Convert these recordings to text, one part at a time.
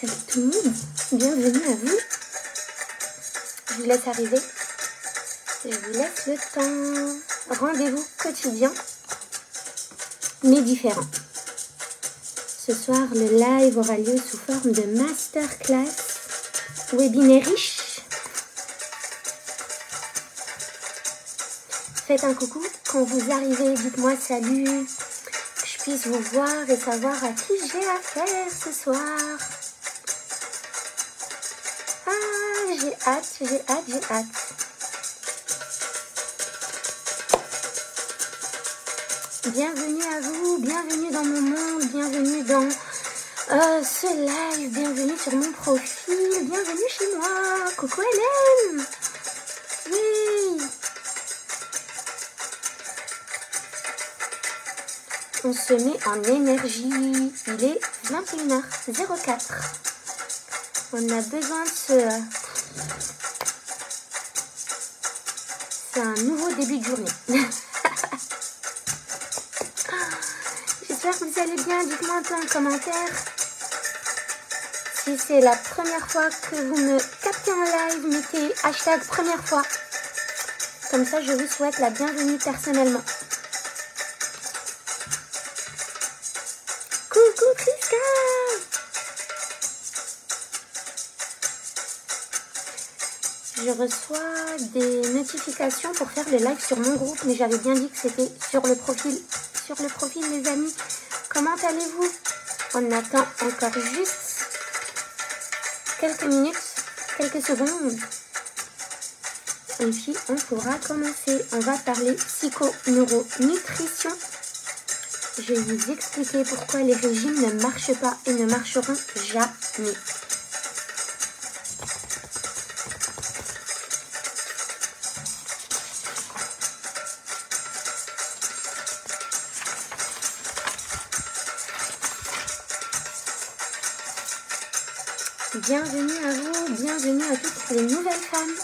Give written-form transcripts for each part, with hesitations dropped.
Salut tout le monde, bienvenue à vous. Je vous laisse arriver. Je vous laisse le temps. Rendez-vous quotidien, mais différent. Ce soir, le live aura lieu sous forme de masterclass webinaire riche. Faites un coucou quand vous arrivez, dites-moi salut, que je puisse vous voir et savoir à qui j'ai affaire ce soir. Ah, j'ai hâte. Bienvenue à vous, bienvenue dans mon monde, bienvenue dans ce live, bienvenue sur mon profil, bienvenue chez moi. Coucou Hélène. Oui. On se met en énergie. Il est 21h04. On a besoin de c'est un nouveau début de journée. J'espère que vous allez bien. Dites-moi un peu en commentaire. Si c'est la première fois que vous me captez en live, mettez hashtag première fois. Comme ça, je vous souhaite la bienvenue personnellement. Coucou Priska! Je reçois des notifications pour faire le live sur mon groupe, mais j'avais bien dit que c'était sur le profil. Sur le profil, mes amis. Comment allez-vous? On attend encore juste quelques minutes, quelques secondes. Et puis, on pourra commencer. On va parler psycho-neuro-nutrition. Je vais vous expliquer pourquoi les régimes ne marchent pas et ne marcheront jamais. Bienvenue à vous, bienvenue à toutes les nouvelles femmes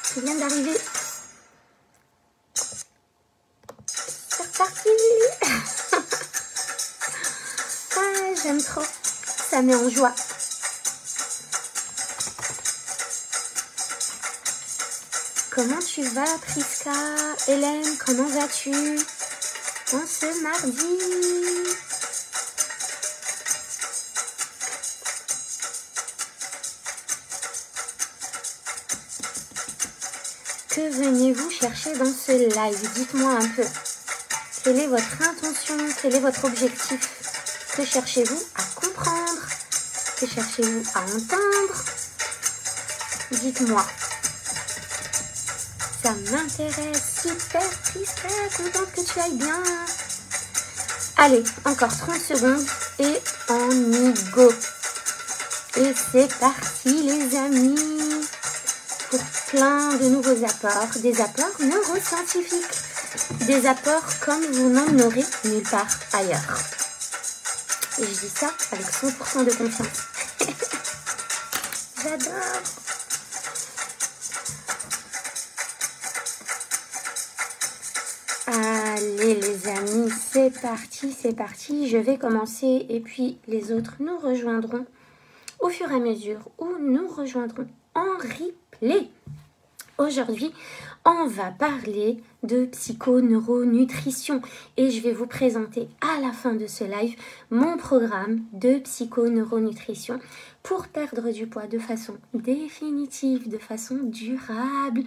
qui viennent d'arriver. C'est reparti. Ah, j'aime trop, ça met en joie. Comment tu vas, Priska? Hélène, comment vas-tu en ce mardi? Que venez-vous chercher dans ce live? Dites-moi un peu. Quelle est votre intention? Quel est votre objectif? Que cherchez-vous à comprendre? Que cherchez-vous à entendre? Dites-moi. Ça m'intéresse. Super, Priska, contente que tu ailles bien. Allez, encore 30 secondes et on y go. Et c'est parti, les amis. Pour plein de nouveaux apports, des apports neuroscientifiques, des apports comme vous n'en aurez nulle part ailleurs. Et je dis ça avec 100% de confiance. J'adore. Allez les amis, c'est parti. Je vais commencer et puis les autres nous rejoindront au fur et à mesure ou nous rejoindront en replay. Aujourd'hui, on va parler de psycho-neuro-nutrition et je vais vous présenter à la fin de ce live mon programme de psycho-neuro-nutrition pour perdre du poids de façon définitive, de façon durable,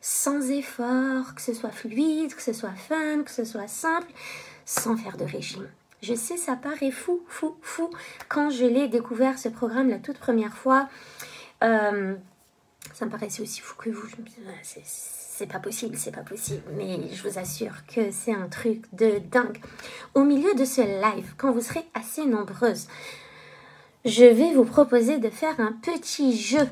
sans effort, que ce soit fluide, que ce soit fun, que ce soit simple, sans faire de régime. Je sais, ça paraît fou. Quand je l'ai découvert, ce programme, la toute première fois, ça me paraissait aussi fou que vous. Je me disais, c'est pas possible. Mais je vous assure que c'est un truc de dingue. Au milieu de ce live, quand vous serez assez nombreuses, je vais vous proposer de faire un petit jeu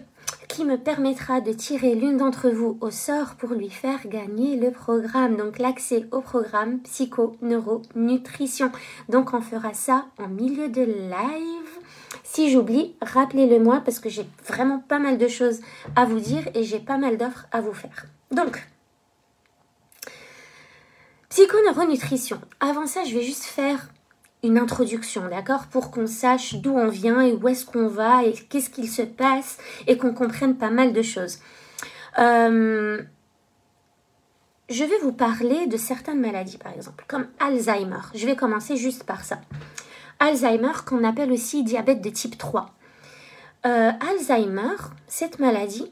qui me permettra de tirer l'une d'entre vous au sort pour lui faire gagner le programme. Donc l'accès au programme psycho-neuro-nutrition. Donc on fera ça en milieu de live. Si j'oublie, rappelez-le moi parce que j'ai vraiment pas mal de choses à vous dire et j'ai pas mal d'offres à vous faire. Donc, psycho-neuro-nutrition. Avant ça, je vais juste faire une introduction, d'accord? Pour qu'on sache d'où on vient et où est-ce qu'on va et qu'est-ce qu'il se passe et qu'on comprenne pas mal de choses. Je vais vous parler de certaines maladies, par exemple, comme Alzheimer. Je vais commencer juste par ça. Alzheimer, qu'on appelle aussi diabète de type 3. Alzheimer, cette maladie,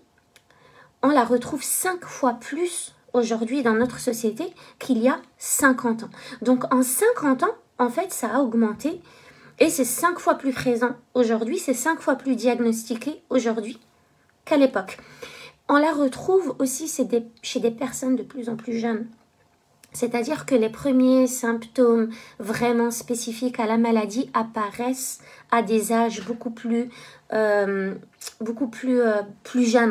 on la retrouve 5 fois plus aujourd'hui dans notre société qu'il y a 50 ans. Donc en 50 ans, en fait, ça a augmenté et c'est 5 fois plus présent aujourd'hui, c'est 5 fois plus diagnostiqué aujourd'hui qu'à l'époque. On la retrouve aussi chez des personnes de plus en plus jeunes. C'est-à-dire que les premiers symptômes vraiment spécifiques à la maladie apparaissent à des âges beaucoup plus jeunes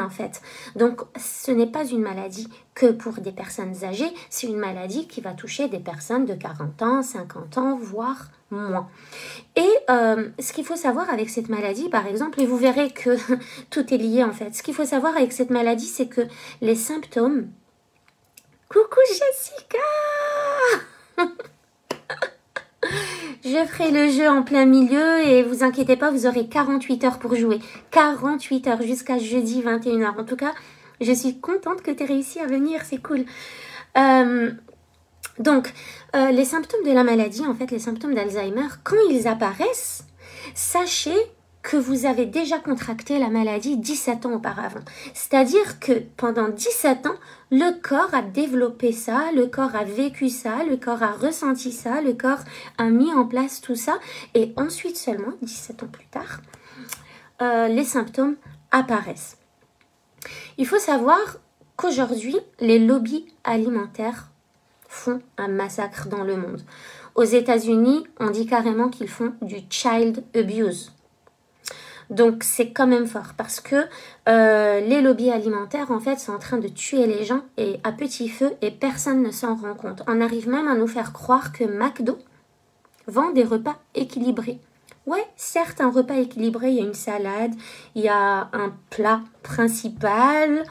en fait. Donc ce n'est pas une maladie que pour des personnes âgées, c'est une maladie qui va toucher des personnes de 40 ans, 50 ans, voire moins. Et ce qu'il faut savoir avec cette maladie, par exemple, et vous verrez que tout est lié en fait, ce qu'il faut savoir avec cette maladie, c'est que les symptômes... Coucou Jessica! Je ferai le jeu en plein milieu et vous inquiétez pas, vous aurez 48 heures pour jouer. 48 heures jusqu'à jeudi 21h. En tout cas, je suis contente que tu aies réussi à venir, c'est cool. Donc, les symptômes de la maladie, en fait, les symptômes d'Alzheimer, quand ils apparaissent, sachez que vous avez déjà contracté la maladie 17 ans auparavant. C'est-à-dire que pendant 17 ans, le corps a développé ça, le corps a vécu ça, le corps a ressenti ça, le corps a mis en place tout ça. Et ensuite seulement, 17 ans plus tard, les symptômes apparaissent. Il faut savoir qu'aujourd'hui, les lobbies alimentaires font un massacre dans le monde. Aux États-Unis, on dit carrément qu'ils font du child abuse. Donc c'est quand même fort parce que les lobbies alimentaires en fait sont en train de tuer les gens et à petit feu et personne ne s'en rend compte. On arrive même à nous faire croire que McDo vend des repas équilibrés. Ouais, certes un repas équilibré, il y a une salade, il y a un plat principal,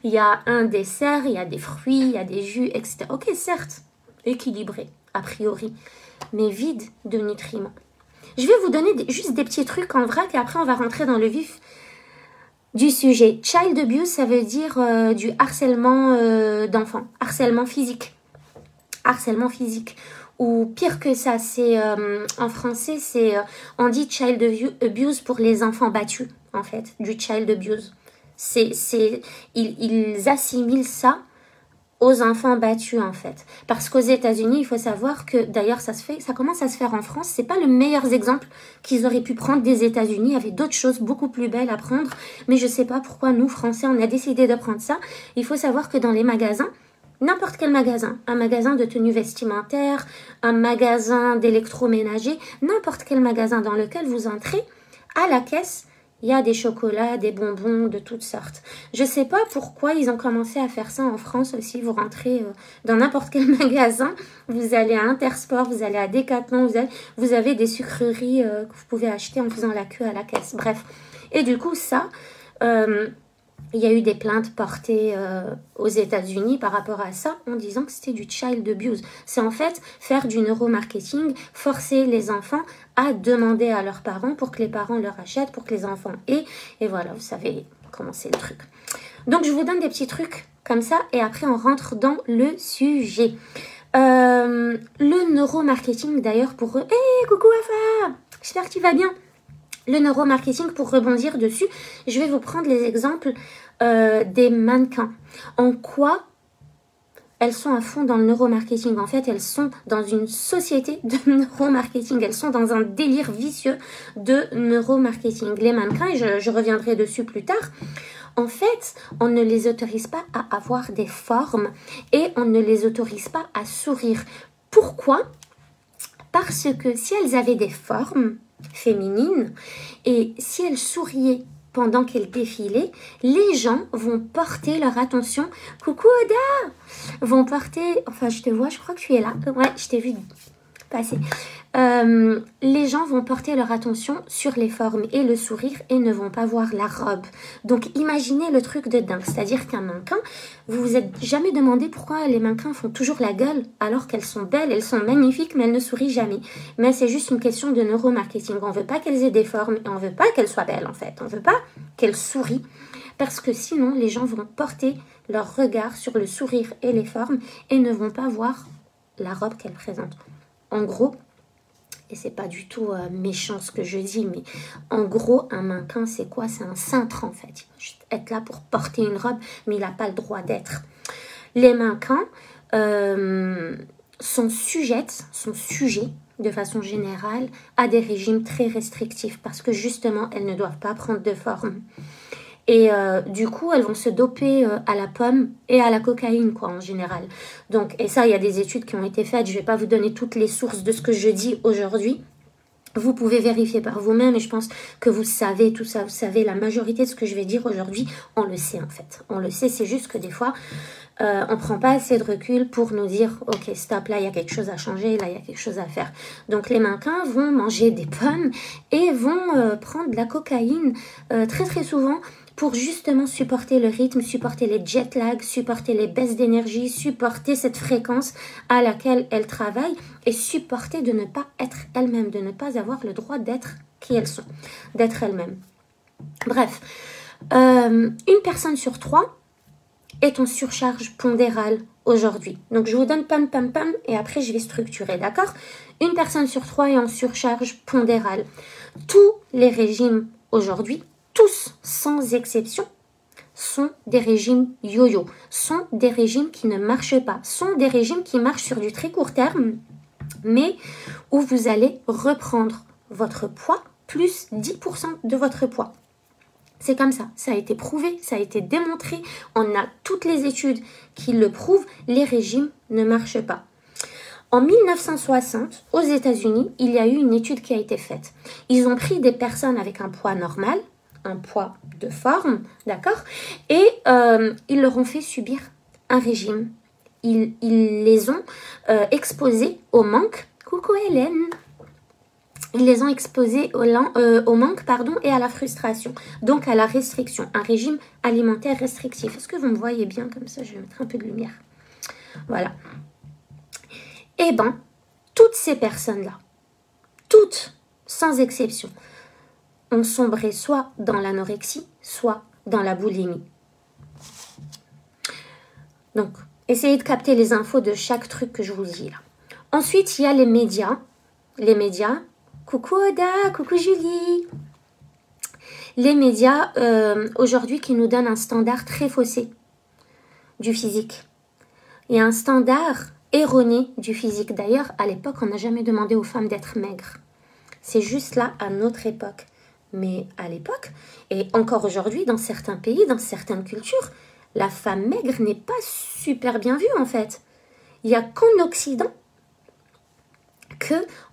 il y a un dessert, il y a des fruits, il y a des jus, etc. Ok, certes, équilibré a priori, mais vide de nutriments. Je vais vous donner juste des petits trucs en vrac et après on va rentrer dans le vif du sujet. Child abuse, ça veut dire du harcèlement d'enfants, harcèlement physique. Harcèlement physique. Ou pire que ça, c'est en français, c'est on dit child abuse pour les enfants battus, en fait, du child abuse. Ils assimilent ça aux enfants battus en fait. Parce qu'aux États-Unis, il faut savoir que d'ailleurs ça commence à se faire en France. C'est pas le meilleur exemple qu'ils auraient pu prendre des États-Unis. Il y avait d'autres choses beaucoup plus belles à prendre, mais je sais pas pourquoi nous Français on a décidé de prendre ça. Il faut savoir que dans les magasins, n'importe quel magasin, un magasin de tenues vestimentaires, un magasin d'électroménager, n'importe quel magasin dans lequel vous entrez, à la caisse, il y a des chocolats, des bonbons de toutes sortes. Je ne sais pas pourquoi ils ont commencé à faire ça en France aussi. Vous rentrez dans n'importe quel magasin, vous allez à Intersport, vous allez à Decathlon, vous avez des sucreries que vous pouvez acheter en faisant la queue à la caisse. Bref. Et du coup, ça, il y a eu des plaintes portées aux États-Unis par rapport à ça en disant que c'était du child abuse. C'est en fait faire du neuromarketing, forcer les enfants à demander à leurs parents pour que les parents leur achètent, pour que les enfants aient. Et voilà, vous savez comment c'est le truc. Donc, je vous donne des petits trucs comme ça et après, on rentre dans le sujet. Le neuromarketing, d'ailleurs, pour... Hey, coucou Afa! J'espère que tu vas bien. Le neuromarketing, pour rebondir dessus, je vais vous prendre les exemples des mannequins. En quoi elles sont à fond dans le neuromarketing. En fait, elles sont dans une société de neuromarketing. Elles sont dans un délire vicieux de neuromarketing. Les mannequins, et je reviendrai dessus plus tard, en fait, on ne les autorise pas à avoir des formes et on ne les autorise pas à sourire. Pourquoi? Parce que si elles avaient des formes féminines et si elles souriaient pendant qu'elles défilaient, les gens vont porter leur attention. Coucou Oda! Vont porter... Enfin, je te vois, je crois que tu es là. Ouais, je t'ai vu passer. Les gens vont porter leur attention sur les formes et le sourire et ne vont pas voir la robe. Donc imaginez le truc de dingue, c'est-à-dire qu'un mannequin, vous vous êtes jamais demandé pourquoi les mannequins font toujours la gueule alors qu'elles sont belles, elles sont magnifiques mais elles ne sourient jamais. Mais c'est juste une question de neuromarketing. On veut pas qu'elles aient des formes et on veut pas qu'elles soient belles en fait. On veut pas qu'elles sourient parce que sinon les gens vont porter leur regard sur le sourire et les formes et ne vont pas voir la robe qu'elles présentent. En gros, et c'est pas du tout méchant ce que je dis, mais en gros, un mannequin, c'est quoi? C'est un cintre en fait. Il va juste être là pour porter une robe, mais il n'a pas le droit d'être. Les mannequins sont sujets de façon générale à des régimes très restrictifs parce que justement, elles ne doivent pas prendre de forme. Et du coup, elles vont se doper à la pomme et à la cocaïne, quoi, en général. Donc, et ça, il y a des études qui ont été faites. Je ne vais pas vous donner toutes les sources de ce que je dis aujourd'hui. Vous pouvez vérifier par vous-même et je pense que vous savez tout ça. Vous savez, la majorité de ce que je vais dire aujourd'hui, on le sait en fait. On le sait, c'est juste que des fois, on ne prend pas assez de recul pour nous dire « Ok, stop, là, il y a quelque chose à changer, là, il y a quelque chose à faire. » Donc, les mannequins vont manger des pommes et vont prendre de la cocaïne très, très souvent pour justement supporter le rythme, supporter les jet lags, supporter les baisses d'énergie, supporter cette fréquence à laquelle elles travaillent et supporter de ne pas être elles-mêmes, de ne pas avoir le droit d'être qui elles sont, d'être elles-mêmes. Bref, une personne sur 3 est en surcharge pondérale aujourd'hui. Donc, je vous donne pam, pam, pam et après, je vais structurer, d'accord? Une personne sur 3 est en surcharge pondérale. Tous les régimes aujourd'hui, tous, sans exception, sont des régimes yo-yo, sont des régimes qui ne marchent pas, sont des régimes qui marchent sur du très court terme, mais où vous allez reprendre votre poids plus 10% de votre poids. C'est comme ça a été prouvé, ça a été démontré, on a toutes les études qui le prouvent, les régimes ne marchent pas. En 1960, aux États-Unis, il y a eu une étude qui a été faite. Ils ont pris des personnes avec un poids normal, un poids de forme, d'accord? Et ils leur ont fait subir un régime. Ils les ont exposés au manque. Coucou Hélène! Ils les ont exposés au manque, pardon, et à la frustration, donc à la restriction, un régime alimentaire restrictif. Est-ce que vous me voyez bien comme ça? Je vais mettre un peu de lumière. Voilà. Eh bien, toutes ces personnes-là, toutes, sans exception, ont sombré soit dans l'anorexie, soit dans la boulimie. Donc, essayez de capter les infos de chaque truc que je vous dis là. Ensuite, il y a les médias. Les médias, coucou Oda, coucou Julie. Les médias, aujourd'hui, qui nous donnent un standard très faussé du physique. Il y a un standard erroné du physique. D'ailleurs, à l'époque, on n'a jamais demandé aux femmes d'être maigres. C'est juste là, à notre époque. Mais à l'époque, et encore aujourd'hui, dans certains pays, dans certaines cultures, la femme maigre n'est pas super bien vue en fait. Il n'y a qu'en Occident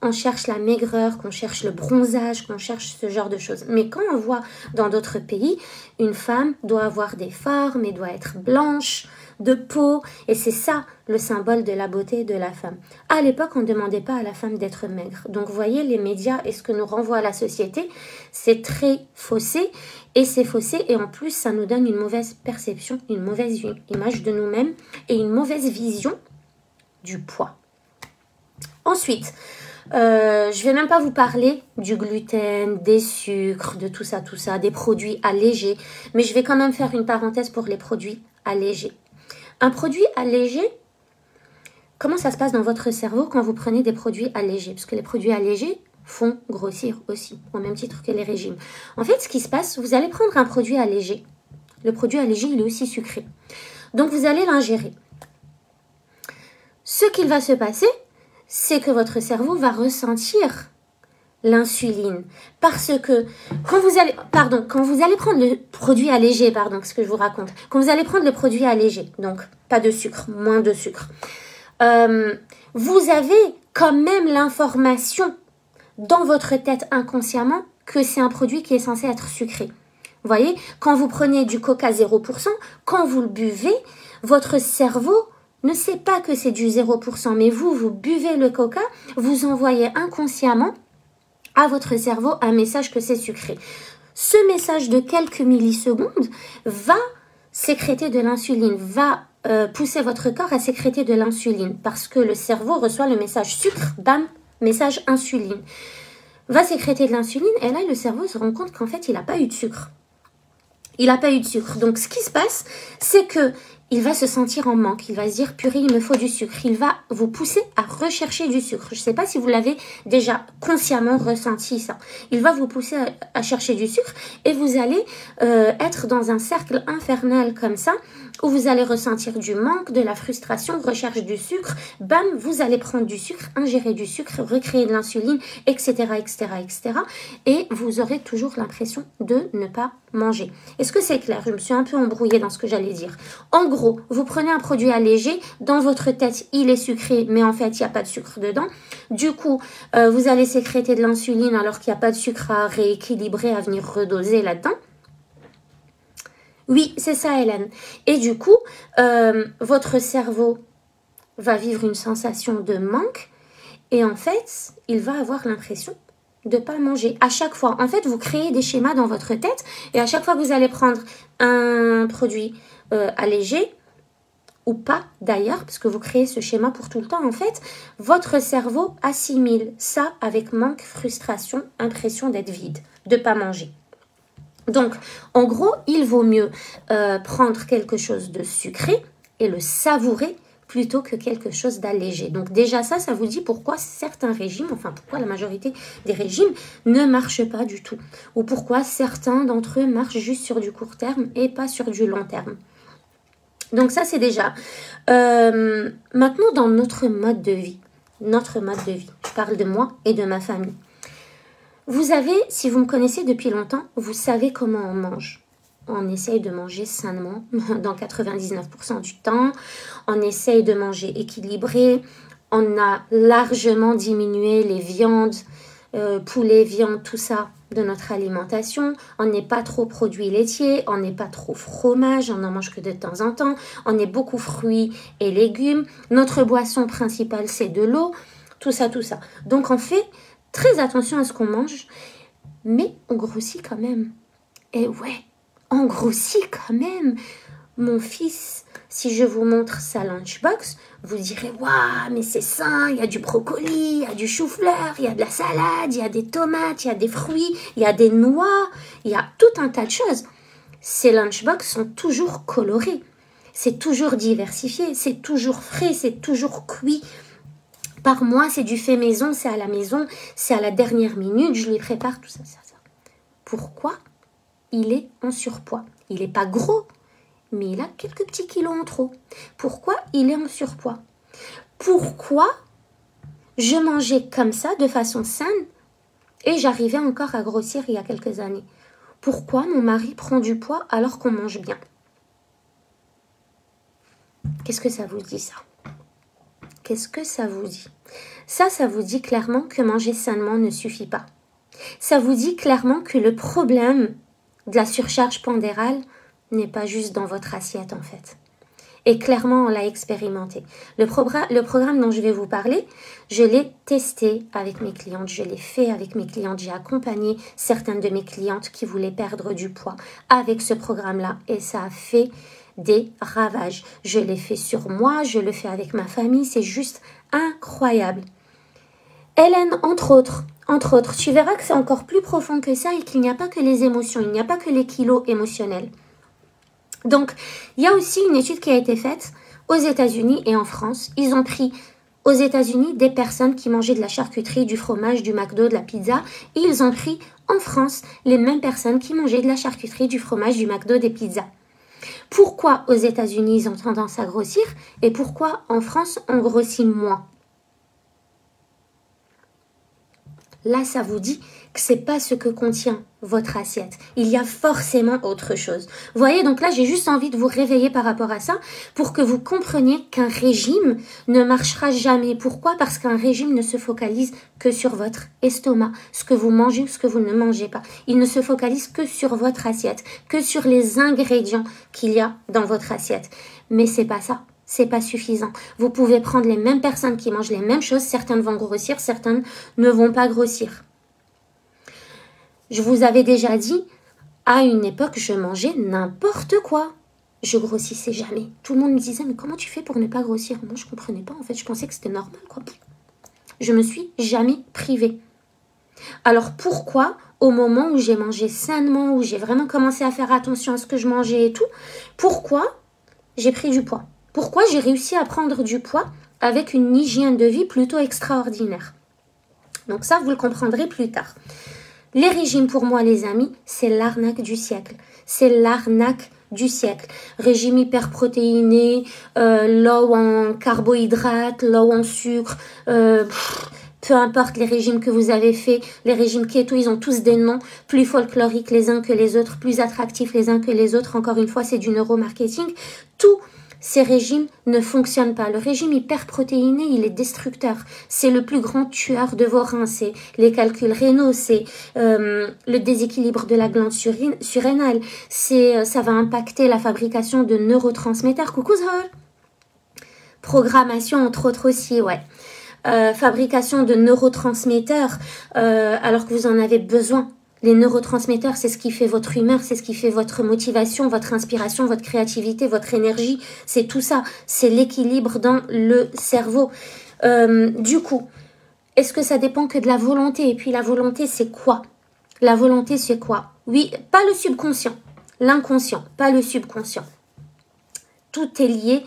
qu'on cherche la maigreur, qu'on cherche le bronzage, qu'on cherche ce genre de choses. Mais quand on voit dans d'autres pays, une femme doit avoir des formes et doit être blanche de peau. Et c'est ça le symbole de la beauté de la femme. À l'époque, on ne demandait pas à la femme d'être maigre. Donc, vous voyez, les médias et ce que nous renvoie la société, c'est très faussé. Et c'est faussé. Et en plus, ça nous donne une mauvaise perception, une mauvaise image de nous-mêmes et une mauvaise vision du poids. Ensuite, je ne vais même pas vous parler du gluten, des sucres, de tout ça, des produits allégés. Mais je vais quand même faire une parenthèse pour les produits allégés. Un produit allégé, comment ça se passe dans votre cerveau quand vous prenez des produits allégés? Parce que les produits allégés font grossir aussi, au même titre que les régimes. En fait, ce qui se passe, vous allez prendre un produit allégé. Le produit allégé, il est aussi sucré. Donc, vous allez l'ingérer. Ce qu'il va se passer, c'est que votre cerveau va ressentir l'insuline. Parce que quand vous allez prendre le produit allégé, ce que je vous raconte, quand vous allez prendre le produit allégé, donc pas de sucre, moins de sucre, vous avez quand même l'information dans votre tête inconsciemment que c'est un produit qui est censé être sucré. Vous voyez, quand vous prenez du coca 0%, quand vous le buvez, votre cerveau ne sait pas que c'est du 0%, mais vous buvez le coca, vous envoyez inconsciemment à votre cerveau un message que c'est sucré. Ce message de quelques millisecondes va sécréter de l'insuline, va pousser votre corps à sécréter de l'insuline parce que le cerveau reçoit le message sucre, bam, message insuline. Va sécréter de l'insuline et là, le cerveau se rend compte qu'en fait, il n'a pas eu de sucre. Il n'a pas eu de sucre. Donc, ce qui se passe, c'est que il va se sentir en manque. Il va se dire, purée, il me faut du sucre. Il va vous pousser à rechercher du sucre. Je ne sais pas si vous l'avez déjà consciemment ressenti ça. Il va vous pousser à chercher du sucre et vous allez être dans un cercle infernal comme ça où vous allez ressentir du manque, de la frustration, recherche du sucre. Bam, vous allez prendre du sucre, ingérer du sucre, recréer de l'insuline, etc., etc., etc. Et vous aurez toujours l'impression de ne pas manger. Est-ce que c'est clair? Je me suis un peu embrouillée dans ce que j'allais dire. En gros, vous prenez un produit allégé, dans votre tête, il est sucré, mais en fait, il n'y a pas de sucre dedans. Du coup, vous allez sécréter de l'insuline alors qu'il n'y a pas de sucre à rééquilibrer, à venir redoser là-dedans. Oui, c'est ça, Hélène. Et du coup, votre cerveau va vivre une sensation de manque et en fait, il va avoir l'impression de ne pas manger. À chaque fois, en fait, vous créez des schémas dans votre tête et à chaque fois que vous allez prendre un produit allégé ou pas d'ailleurs, parce que vous créez ce schéma pour tout le temps, en fait, votre cerveau assimile ça avec manque, frustration, impression d'être vide, de ne pas manger. Donc, en gros, il vaut mieux prendre quelque chose de sucré et le savourer plutôt que quelque chose d'allégé. Donc déjà ça vous dit pourquoi certains régimes, enfin pourquoi la majorité des régimes ne marchent pas du tout. Ou pourquoi certains d'entre eux marchent juste sur du court terme et pas sur du long terme. Donc ça c'est déjà. Maintenant dans notre mode de vie, je parle de moi et de ma famille. Vous avez, si vous me connaissez depuis longtemps, vous savez comment on mange. On essaye de manger sainement dans 99% du temps. On essaye de manger équilibré. On a largement diminué les viandes, poulet, viande, tout ça de notre alimentation. On n'est pas trop produits laitiers, on n'est pas trop fromage, on n'en mange que de temps en temps. On est beaucoup fruits et légumes. Notre boisson principale, c'est de l'eau. Tout ça, tout ça. Donc on fait très attention à ce qu'on mange, mais on grossit quand même. Et ouais, on grossit quand même. Mon fils, si je vous montre sa lunchbox, vous direz « Waouh, mais c'est sain, il y a du brocoli, il y a du chou-fleur, il y a de la salade, il y a des tomates, il y a des fruits, il y a des noix, il y a tout un tas de choses. » Ces lunchbox sont toujours colorés, c'est toujours diversifié, c'est toujours frais, c'est toujours cuit. Par mois, c'est du fait maison, c'est à la maison, c'est à la dernière minute, je les prépare, tout ça, ça. Pourquoi il est en surpoids? Il n'est pas gros, mais il a quelques petits kilos en trop. Pourquoi il est en surpoids? Pourquoi je mangeais comme ça, de façon saine, et j'arrivais encore à grossir il y a quelques années? Pourquoi mon mari prend du poids alors qu'on mange bien? Qu'est-ce que ça vous dit, ça? Qu'est-ce que ça vous dit? Ça vous dit clairement que manger sainement ne suffit pas. Ça vous dit clairement que le problème de la surcharge pondérale n'est pas juste dans votre assiette en fait. Et clairement, on l'a expérimenté. Le programme dont je vais vous parler, je l'ai testé avec mes clientes, je l'ai fait avec mes clientes. J'ai accompagné certaines de mes clientes qui voulaient perdre du poids avec ce programme-là et ça a fait des ravages. Je l'ai fait sur moi, je le fais avec ma famille, c'est juste incroyable. Hélène, entre autres, tu verras que c'est encore plus profond que ça et qu'il n'y a pas que les émotions, il n'y a pas que les kilos émotionnels. Donc, il y a aussi une étude qui a été faite aux États-Unis et en France. Ils ont pris aux États-Unis des personnes qui mangeaient de la charcuterie, du fromage, du McDo, de la pizza. Et ils ont pris en France les mêmes personnes qui mangeaient de la charcuterie, du fromage, du McDo, des pizzas. Pourquoi aux États-Unis ils ont tendance à grossir et pourquoi en France on grossit moins? Là, ça vous dit que c'est pas ce que contient votre assiette. Il y a forcément autre chose. Vous voyez, donc là, j'ai juste envie de vous réveiller par rapport à ça pour que vous compreniez qu'un régime ne marchera jamais. Pourquoi? Parce qu'un régime ne se focalise que sur votre estomac, ce que vous mangez ou ce que vous ne mangez pas. Il ne se focalise que sur votre assiette, que sur les ingrédients qu'il y a dans votre assiette. Mais c'est pas ça. c'est pas suffisant. Vous pouvez prendre les mêmes personnes qui mangent les mêmes choses, certaines vont grossir, certaines ne vont pas grossir. Je vous avais déjà dit, à une époque, je mangeais n'importe quoi. Je grossissais jamais. Tout le monde me disait, mais comment tu fais pour ne pas grossir? Moi, je comprenais pas, en fait, je pensais que c'était normal, quoi. Je me suis jamais privée. Alors pourquoi, au moment où j'ai mangé sainement, où j'ai vraiment commencé à faire attention à ce que je mangeais et tout, pourquoi j'ai pris du poids? Pourquoi j'ai réussi à prendre du poids avec une hygiène de vie plutôt extraordinaire? Donc ça, vous le comprendrez plus tard. Les régimes, pour moi, les amis, c'est l'arnaque du siècle. C'est l'arnaque du siècle. Régime hyperprotéiné, low en carbohydrates, low en sucre, peu importe les régimes que vous avez faits, les régimes keto, ils ont tous des noms plus folkloriques les uns que les autres, plus attractifs les uns que les autres. Encore une fois, c'est du neuromarketing. Tous ces régimes ne fonctionnent pas. Le régime hyperprotéiné, il est destructeur. C'est le plus grand tueur de vos reins. C'est les calculs rénaux, c'est le déséquilibre de la glande surrénale. Ça va impacter la fabrication de neurotransmetteurs. Coucou Zahol. Programmation, entre autres aussi, ouais. Fabrication de neurotransmetteurs alors que vous en avez besoin. Les neurotransmetteurs, c'est ce qui fait votre humeur, c'est ce qui fait votre motivation, votre inspiration, votre créativité, votre énergie. C'est tout ça. C'est l'équilibre dans le cerveau. Du coup, est-ce que ça dépend que de la volonté? Et puis la volonté, c'est quoi? La volonté, c'est quoi? Oui, pas le subconscient. L'inconscient, pas le subconscient. Tout est lié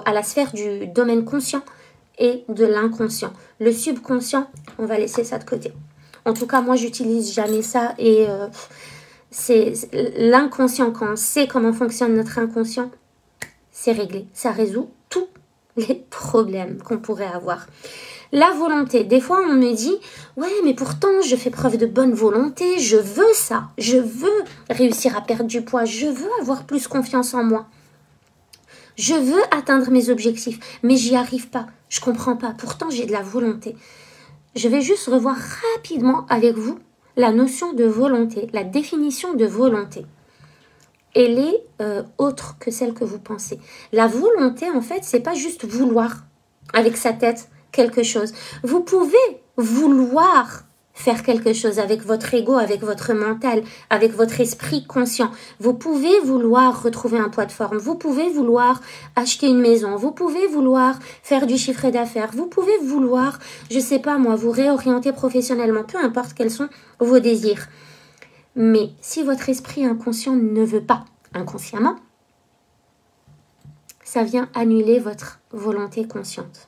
à la sphère du domaine conscient et de l'inconscient. Le subconscient, on va laisser ça de côté. En tout cas, moi, j'utilise jamais ça et c'est l'inconscient. Quand on sait comment fonctionne notre inconscient, c'est réglé. Ça résout tous les problèmes qu'on pourrait avoir. La volonté. Des fois, on me dit, ouais, mais pourtant, je fais preuve de bonne volonté. Je veux ça. Je veux réussir à perdre du poids. Je veux avoir plus confiance en moi. Je veux atteindre mes objectifs, mais j'y arrive pas. Je comprends pas. Pourtant, j'ai de la volonté. Je vais juste revoir rapidement avec vous la notion de volonté, la définition de volonté. Elle est autre que celle que vous pensez. La volonté, en fait, c'est pas juste vouloir avec sa tête quelque chose. Vous pouvez vouloir faire quelque chose avec votre ego, avec votre mental, avec votre esprit conscient. Vous pouvez vouloir retrouver un poids de forme, vous pouvez vouloir acheter une maison, vous pouvez vouloir faire du chiffre d'affaires, vous pouvez vouloir, je sais pas moi, vous réorienter professionnellement, peu importe quels sont vos désirs. Mais si votre esprit inconscient ne veut pas inconsciemment, ça vient annuler votre volonté consciente.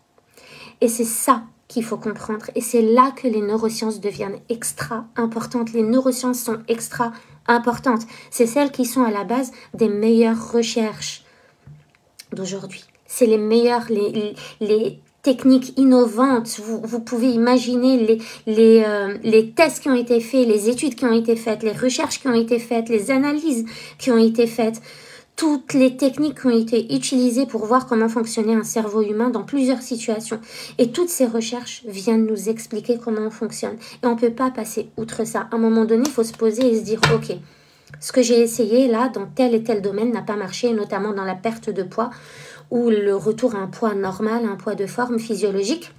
Et c'est ça qu'il faut comprendre. Et c'est là que les neurosciences deviennent extra importantes. Les neurosciences sont extra importantes. C'est celles qui sont à la base des meilleures recherches d'aujourd'hui. C'est les meilleures, les techniques innovantes. Vous pouvez imaginer les tests qui ont été faits, les études qui ont été faites, les recherches qui ont été faites, les analyses qui ont été faites. Toutes les techniques qui ont été utilisées pour voir comment fonctionnait un cerveau humain dans plusieurs situations. Et toutes ces recherches viennent nous expliquer comment on fonctionne. Et on ne peut pas passer outre ça. À un moment donné, il faut se poser et se dire, ok, ce que j'ai essayé là, dans tel et tel domaine, n'a pas marché, notamment dans la perte de poids ou le retour à un poids normal, un poids de forme physiologique.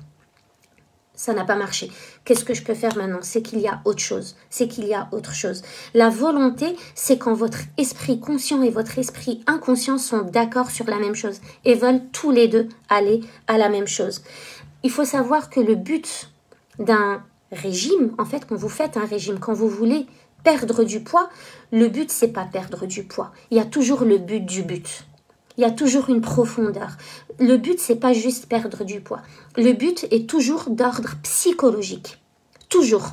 Ça n'a pas marché. Qu'est-ce que je peux faire maintenant? C'est qu'il y a autre chose. C'est qu'il y a autre chose. La volonté, c'est quand votre esprit conscient et votre esprit inconscient sont d'accord sur la même chose et veulent tous les deux aller à la même chose. Il faut savoir que le but d'un régime, en fait, quand vous faites un régime, quand vous voulez perdre du poids, le but, c'est pas perdre du poids. Il y a toujours le but du but. Il y a toujours une profondeur. Le but, c'est pas juste perdre du poids. Le but est toujours d'ordre psychologique. Toujours.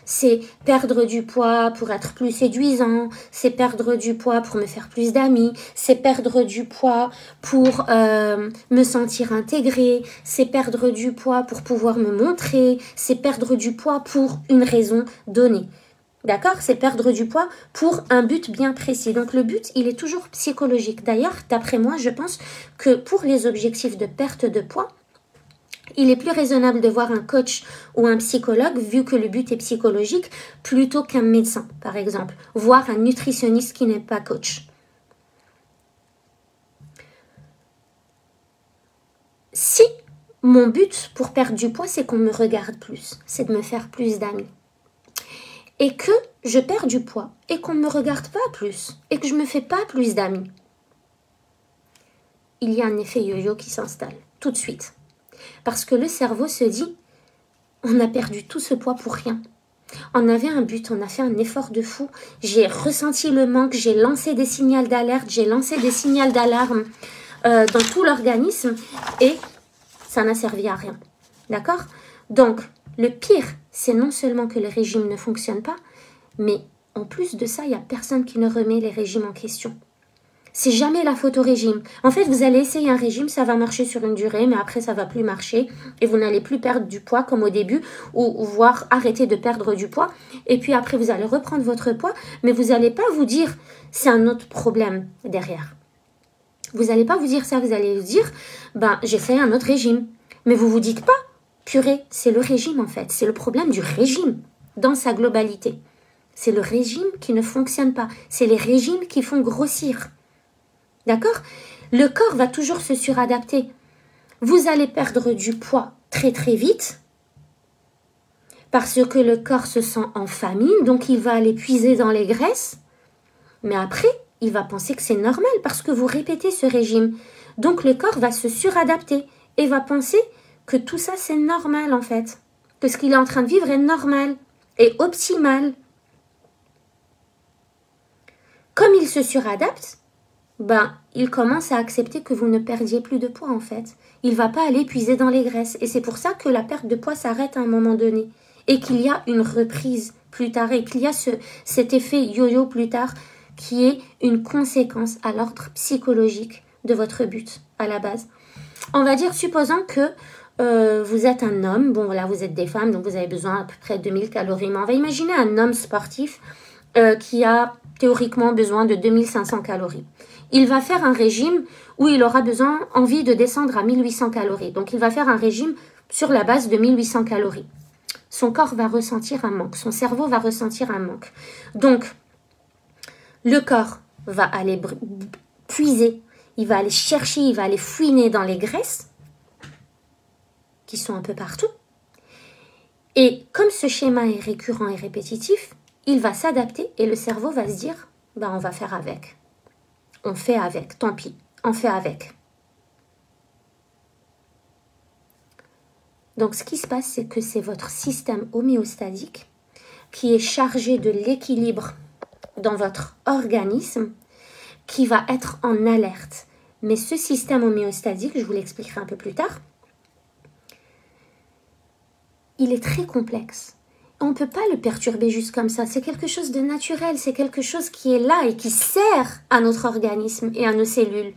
C'est perdre du poids pour être plus séduisant. C'est perdre du poids pour me faire plus d'amis. C'est perdre du poids pour me sentir intégrée. C'est perdre du poids pour pouvoir me montrer. C'est perdre du poids pour une raison donnée. D'accord? C'est perdre du poids pour un but bien précis. Donc le but, il est toujours psychologique. D'ailleurs, d'après moi, je pense que pour les objectifs de perte de poids, il est plus raisonnable de voir un coach ou un psychologue, vu que le but est psychologique, plutôt qu'un médecin, par exemple. Voire un nutritionniste qui n'est pas coach. Si mon but pour perdre du poids, c'est qu'on me regarde plus, c'est de me faire plus d'amis, et que je perds du poids et qu'on ne me regarde pas plus et que je ne me fais pas plus d'amis, il y a un effet yo-yo qui s'installe tout de suite. Parce que le cerveau se dit, on a perdu tout ce poids pour rien. On avait un but, on a fait un effort de fou. J'ai ressenti le manque, j'ai lancé des signaux d'alerte, j'ai lancé des signaux d'alarme dans tout l'organisme et ça n'a servi à rien. D'accord? Donc, le pire, c'est non seulement que le régime ne fonctionne pas, mais en plus de ça, il n'y a personne qui ne remet les régimes en question. C'est jamais la faute au régime. En fait, vous allez essayer un régime, ça va marcher sur une durée, mais après, ça va plus marcher et vous n'allez plus perdre du poids comme au début ou voire arrêter de perdre du poids. Et puis après, vous allez reprendre votre poids, mais vous n'allez pas vous dire c'est un autre problème derrière. Vous n'allez pas vous dire ça, vous allez vous dire j'ai fait un autre régime. Mais vous vous dites pas, purée, c'est le régime en fait, c'est le problème du régime dans sa globalité. C'est le régime qui ne fonctionne pas, c'est les régimes qui font grossir. D'accord? Le corps va toujours se suradapter. Vous allez perdre du poids très très vite parce que le corps se sent en famine, donc il va aller puiser dans les graisses. Mais après, il va penser que c'est normal parce que vous répétez ce régime. Donc le corps va se suradapter et va penser que tout ça c'est normal en fait. Que ce qu'il est en train de vivre est normal et optimal. Comme il se suradapte, il commence à accepter que vous ne perdiez plus de poids en fait. Il ne va pas aller puiser dans les graisses. Et c'est pour ça que la perte de poids s'arrête à un moment donné. Et qu'il y a une reprise plus tard. Et qu'il y a cet effet yo-yo plus tard qui est une conséquence à l'ordre psychologique de votre but à la base. On va dire, supposons que vous êtes un homme. Bon voilà, vous êtes des femmes, donc vous avez besoin à peu près de 2000 calories. Mais on va imaginer un homme sportif qui a théoriquement besoin de 2500 calories. Il va faire un régime où il aura envie de descendre à 1800 calories. Donc, il va faire un régime sur la base de 1800 calories. Son corps va ressentir un manque. Son cerveau va ressentir un manque. Donc, le corps va aller puiser. Il va aller chercher, il va aller fouiner dans les graisses qui sont un peu partout. Et comme ce schéma est récurrent et répétitif, il va s'adapter et le cerveau va se dire, on va faire avec. On fait avec, tant pis, on fait avec. Donc, ce qui se passe, c'est que c'est votre système homéostatique qui est chargé de l'équilibre dans votre organisme qui va être en alerte. Mais ce système homéostatique, je vous l'expliquerai un peu plus tard, il est très complexe. On ne peut pas le perturber juste comme ça. C'est quelque chose de naturel, c'est quelque chose qui est là et qui sert à notre organisme et à nos cellules.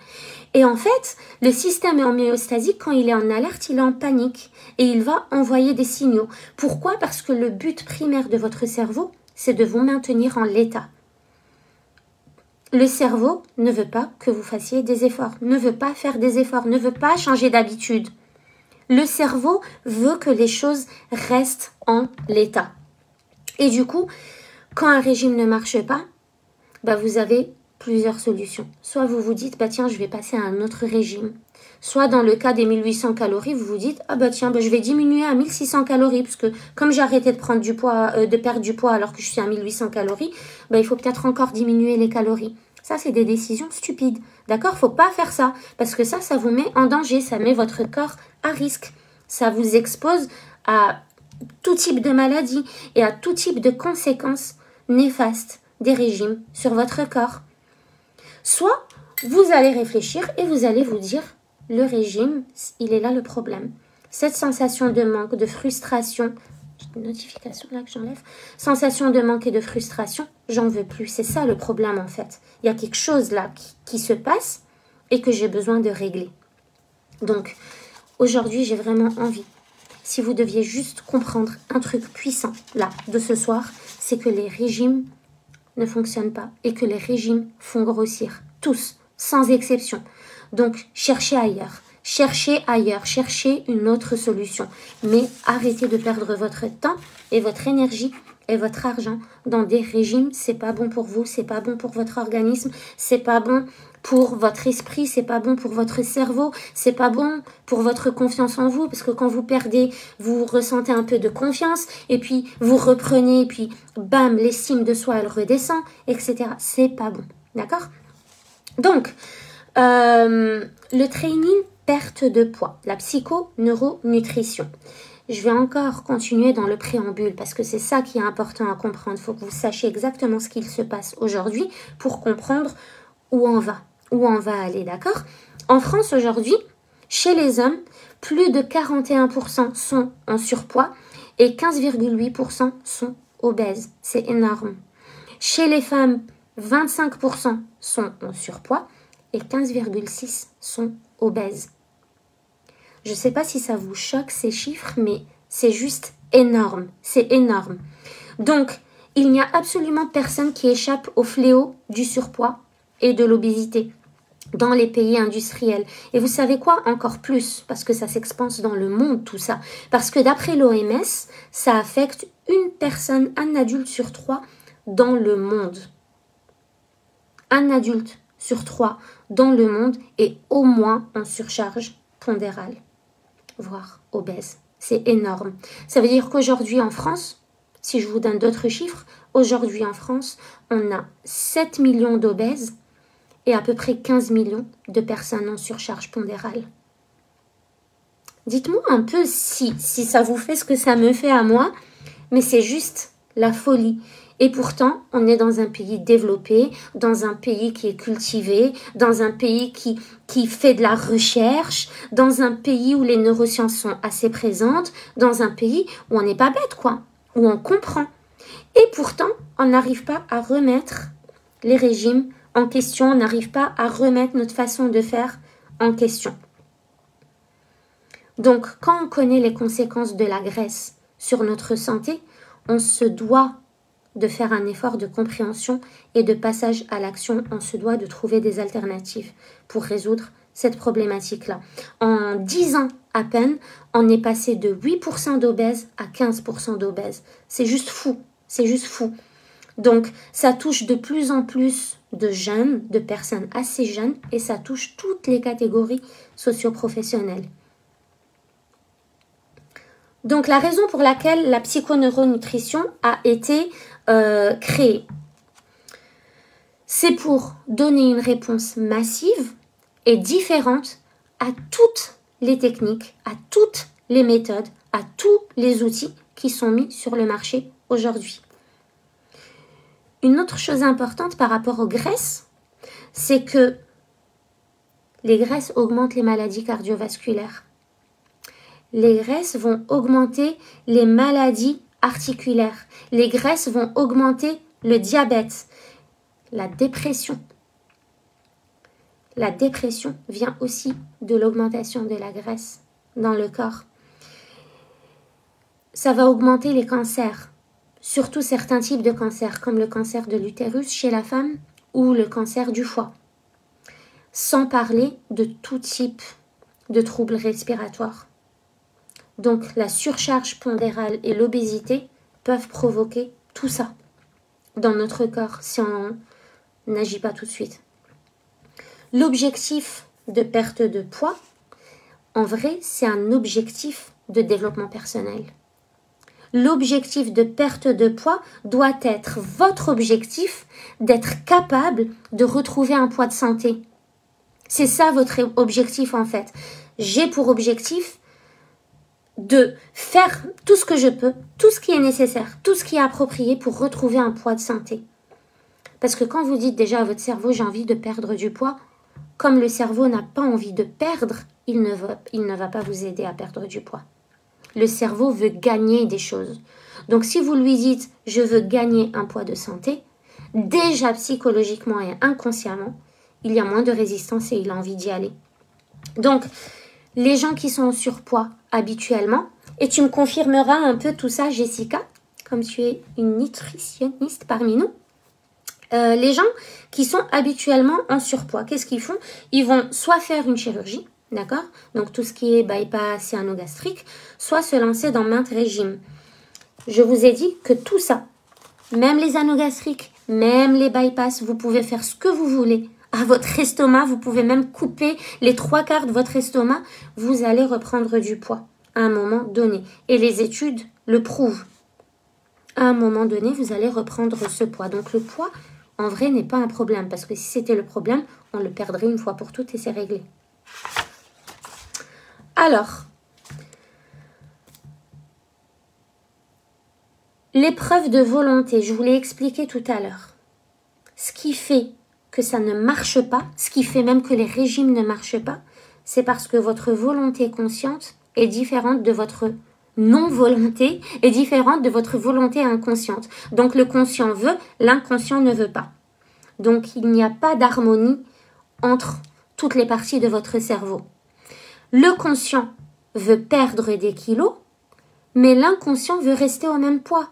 Et en fait, le système homéostasique, quand il est en alerte, il est en panique et il va envoyer des signaux. Pourquoi? Parce que le but primaire de votre cerveau, c'est de vous maintenir en l'état. Le cerveau ne veut pas que vous fassiez des efforts, ne veut pas faire des efforts, ne veut pas changer d'habitude. Le cerveau veut que les choses restent en l'état. Et du coup, quand un régime ne marche pas, vous avez plusieurs solutions. Soit vous vous dites, tiens, je vais passer à un autre régime. Soit dans le cas des 1800 calories, vous vous dites, je vais diminuer à 1600 calories, parce que comme j'ai arrêté de prendre du poids, de perdre du poids alors que je suis à 1800 calories, il faut peut-être encore diminuer les calories. Ça, c'est des décisions stupides. D'accord? Faut pas faire ça. Parce que ça vous met en danger. Ça met votre corps à risque. Ça vous expose à tout type de maladie et à tout type de conséquences néfastes des régimes sur votre corps. Soit vous allez réfléchir et vous allez vous dire, le régime, il est là le problème. Cette sensation de manque, de frustration, une notification là que j'enlève, sensation de manque et de frustration, j'en veux plus. C'est ça le problème en fait. Il y a quelque chose là qui se passe et que j'ai besoin de régler. Donc, aujourd'hui, j'ai vraiment envie, si vous deviez juste comprendre un truc puissant là de ce soir, c'est que les régimes ne fonctionnent pas et que les régimes font grossir. Tous, sans exception. Donc, cherchez ailleurs. Cherchez ailleurs, cherchez une autre solution. Mais arrêtez de perdre votre temps et votre énergie et votre argent dans des régimes. C'est pas bon pour vous, c'est pas bon pour votre organisme, c'est pas bon pour votre esprit, c'est pas bon pour votre cerveau, c'est pas bon pour votre confiance en vous, parce que quand vous perdez, vous ressentez un peu de confiance, et puis vous reprenez, et puis bam, l'estime de soi, elle redescend, etc. C'est pas bon, d'accord? Donc, le training perte de poids, la psycho-neuronutrition. Je vais encore continuer dans le préambule parce que c'est ça qui est important à comprendre. Il faut que vous sachiez exactement ce qu'il se passe aujourd'hui pour comprendre où on va aller, d'accord? En France aujourd'hui, chez les hommes, plus de 41% sont en surpoids et 15,8% sont obèses. C'est énorme. Chez les femmes, 25% sont en surpoids et 15,6% sont obèses. Je ne sais pas si ça vous choque ces chiffres, mais c'est juste énorme. C'est énorme. Donc, il n'y a absolument personne qui échappe au fléau du surpoids et de l'obésité dans les pays industriels. Et vous savez quoi? Encore plus, parce que ça s'expanse dans le monde, tout ça. Parce que d'après l'OMS, ça affecte une personne, un adulte sur 3 dans le monde. Un adulte sur 3 dans le monde est au moins en surcharge pondérale, voire obèse. C'est énorme. Ça veut dire qu'aujourd'hui en France, si je vous donne d'autres chiffres, aujourd'hui en France, on a 7 millions d'obèses et à peu près 15 millions de personnes en surcharge pondérale. Dites-moi un peu si ça vous fait ce que ça me fait à moi, mais c'est juste la folie. Et pourtant, on est dans un pays développé, dans un pays qui est cultivé, dans un pays qui fait de la recherche, dans un pays où les neurosciences sont assez présentes, dans un pays où on n'est pas bête, quoi, où on comprend. Et pourtant, on n'arrive pas à remettre les régimes en question, on n'arrive pas à remettre notre façon de faire en question. Donc, quand on connaît les conséquences de la graisse sur notre santé, on se doit de faire un effort de compréhension et de passage à l'action. On se doit de trouver des alternatives pour résoudre cette problématique-là. En 10 ans à peine, on est passé de 8% d'obèses à 15% d'obèses. C'est juste fou, c'est juste fou. Donc, ça touche de plus en plus de jeunes, de personnes assez jeunes, et ça touche toutes les catégories socio-professionnelles. Donc, la raison pour laquelle la psychoneuronutrition a été créée, c'est pour donner une réponse massive et différente à toutes les techniques, à toutes les méthodes, à tous les outils qui sont mis sur le marché aujourd'hui. Une autre chose importante par rapport aux graisses, c'est que les graisses augmentent les maladies cardiovasculaires. Les graisses vont augmenter les maladies articulaires. Les graisses vont augmenter le diabète, la dépression. La dépression vient aussi de l'augmentation de la graisse dans le corps. Ça va augmenter les cancers, surtout certains types de cancers, comme le cancer de l'utérus chez la femme ou le cancer du foie. Sans parler de tout type de troubles respiratoires. Donc, la surcharge pondérale et l'obésité peuvent provoquer tout ça dans notre corps si on n'agit pas tout de suite. L'objectif de perte de poids, en vrai, c'est un objectif de développement personnel. L'objectif de perte de poids doit être votre objectif d'être capable de retrouver un poids de santé. C'est ça votre objectif en fait. J'ai pour objectif de faire tout ce que je peux, tout ce qui est nécessaire, tout ce qui est approprié pour retrouver un poids de santé. Parce que quand vous dites déjà à votre cerveau, j'ai envie de perdre du poids, comme le cerveau n'a pas envie de perdre, il ne va pas vous aider à perdre du poids. Le cerveau veut gagner des choses. Donc si vous lui dites, je veux gagner un poids de santé, déjà psychologiquement et inconsciemment, il y a moins de résistance et il a envie d'y aller. Donc, les gens qui sont en surpoids habituellement, et tu me confirmeras un peu tout ça, Jessica, comme tu es une nutritionniste parmi nous, les gens qui sont habituellement en surpoids, qu'est-ce qu'ils font? Ils vont soit faire une chirurgie, d'accord? Donc tout ce qui est bypass cyanogastrique, soit se lancer dans maintes régimes. Je vous ai dit que tout ça, même les anogastriques, même les bypass, vous pouvez faire ce que vous voulez à votre estomac. Vous pouvez même couper les 3/4 de votre estomac. Vous allez reprendre du poids à un moment donné. Et les études le prouvent. À un moment donné, vous allez reprendre ce poids. Donc le poids, en vrai, n'est pas un problème. Parce que si c'était le problème, on le perdrait une fois pour toutes et c'est réglé. Alors, l'épreuve de volonté, je vous l'ai expliqué tout à l'heure. Ce qui fait que ça ne marche pas, ce qui fait même que les régimes ne marchent pas, c'est parce que votre volonté consciente est différente de votre non-volonté, est différente de votre volonté inconsciente. Donc le conscient veut, l'inconscient ne veut pas. Donc il n'y a pas d'harmonie entre toutes les parties de votre cerveau. Le conscient veut perdre des kilos, mais l'inconscient veut rester au même poids,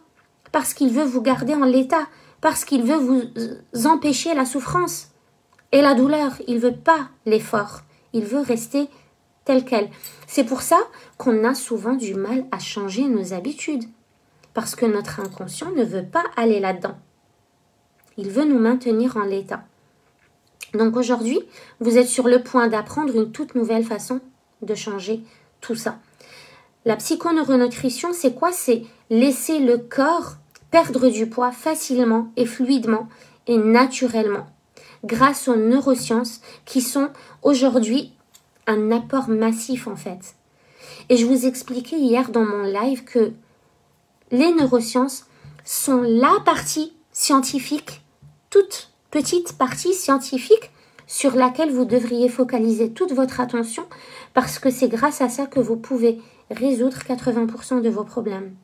parce qu'il veut vous garder en l'état, parce qu'il veut vous empêcher la souffrance et la douleur. Il ne veut pas l'effort, il veut rester tel quel. C'est pour ça qu'on a souvent du mal à changer nos habitudes, parce que notre inconscient ne veut pas aller là-dedans. Il veut nous maintenir en l'état. Donc aujourd'hui, vous êtes sur le point d'apprendre une toute nouvelle façon de changer tout ça. La psychoneuronutrition, c'est quoi? C'est laisser le corps perdre du poids facilement et fluidement et naturellement grâce aux neurosciences qui sont aujourd'hui un apport massif en fait. Et je vous expliquais hier dans mon live que les neurosciences sont la partie scientifique, toute petite partie scientifique sur laquelle vous devriez focaliser toute votre attention parce que c'est grâce à ça que vous pouvez résoudre 80% de vos problèmes.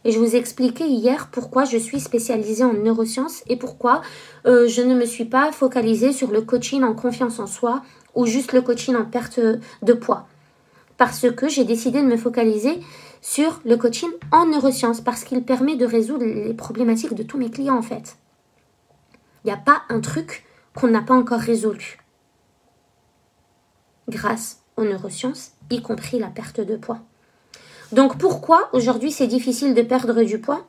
Et je vous expliquais hier pourquoi je suis spécialisée en neurosciences et pourquoi je ne me suis pas focalisée sur le coaching en confiance en soi ou juste le coaching en perte de poids. Parce que j'ai décidé de me focaliser sur le coaching en neurosciences parce qu'il permet de résoudre les problématiques de tous mes clients en fait. Il n'y a pas un truc qu'on n'a pas encore résolu grâce aux neurosciences, y compris la perte de poids. Donc pourquoi aujourd'hui c'est difficile de perdre du poids?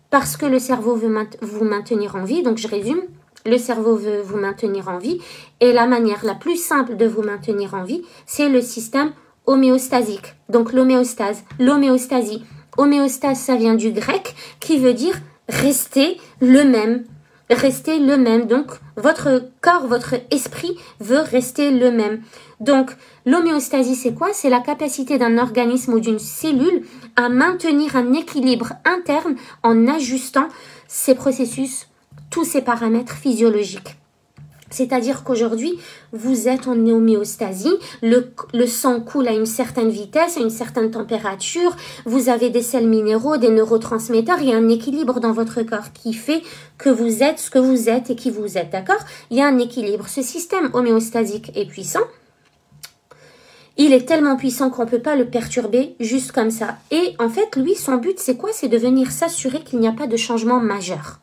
Parce que le cerveau veut vous maintenir en vie, donc je résume, le cerveau veut vous maintenir en vie et la manière la plus simple de vous maintenir en vie, c'est le système homéostasique, donc l'homéostase, l'homéostasie. Homéostase, ça vient du grec qui veut dire rester le même. Rester le même. Donc, votre corps, votre esprit veut rester le même. Donc, l'homéostasie, c'est quoi? C'est la capacité d'un organisme ou d'une cellule à maintenir un équilibre interne en ajustant ses processus, tous ses paramètres physiologiques. C'est-à-dire qu'aujourd'hui, vous êtes en homéostasie, le sang coule à une certaine vitesse, à une certaine température, vous avez des sels minéraux, des neurotransmetteurs, il y a un équilibre dans votre corps qui fait que vous êtes ce que vous êtes et qui vous êtes, d'accord? Il y a un équilibre. Ce système homéostasique est puissant. Il est tellement puissant qu'on ne peut pas le perturber juste comme ça. Et en fait, lui, son but, c'est quoi? C'est de venir s'assurer qu'il n'y a pas de changement majeur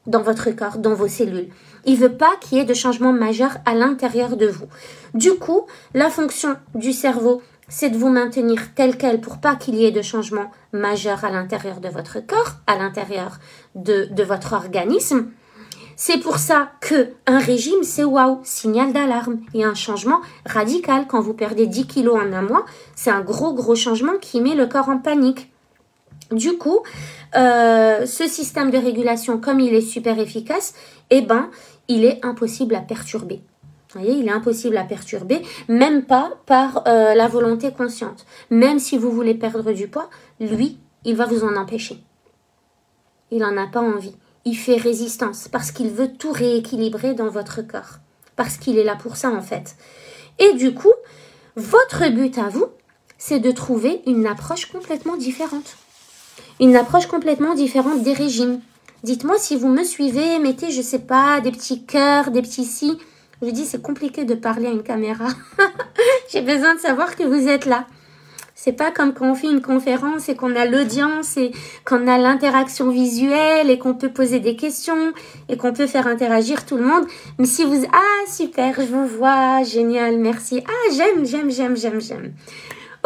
dans votre corps, dans vos cellules. Il ne veut pas qu'il y ait de changement majeur à l'intérieur de vous. Du coup, la fonction du cerveau, c'est de vous maintenir tel quel pour pas qu'il y ait de changement majeur à l'intérieur de votre corps, à l'intérieur de votre organisme. C'est pour ça qu'un régime, c'est waouh, signal d'alarme et un changement radical. Quand vous perdez 10 kilos en un mois, c'est un gros changement qui met le corps en panique. Du coup, ce système de régulation, comme il est super efficace, eh ben, il est impossible à perturber. Vous voyez, il est impossible à perturber, même pas par la volonté consciente. Même si vous voulez perdre du poids, lui, il va vous en empêcher. Il n'en a pas envie. Il fait résistance parce qu'il veut tout rééquilibrer dans votre corps. Parce qu'il est là pour ça, en fait. Et du coup, votre but à vous, c'est de trouver une approche complètement différente. Une approche complètement différente des régimes. Dites-moi si vous me suivez, mettez, je sais pas, des petits cœurs, des petits si. Je dis, c'est compliqué de parler à une caméra. J'ai besoin de savoir que vous êtes là. C'est pas comme quand on fait une conférence et qu'on a l'audience et qu'on a l'interaction visuelle et qu'on peut poser des questions et qu'on peut faire interagir tout le monde. Mais si vous... Ah, super, je vous vois, génial, merci. Ah, j'aime.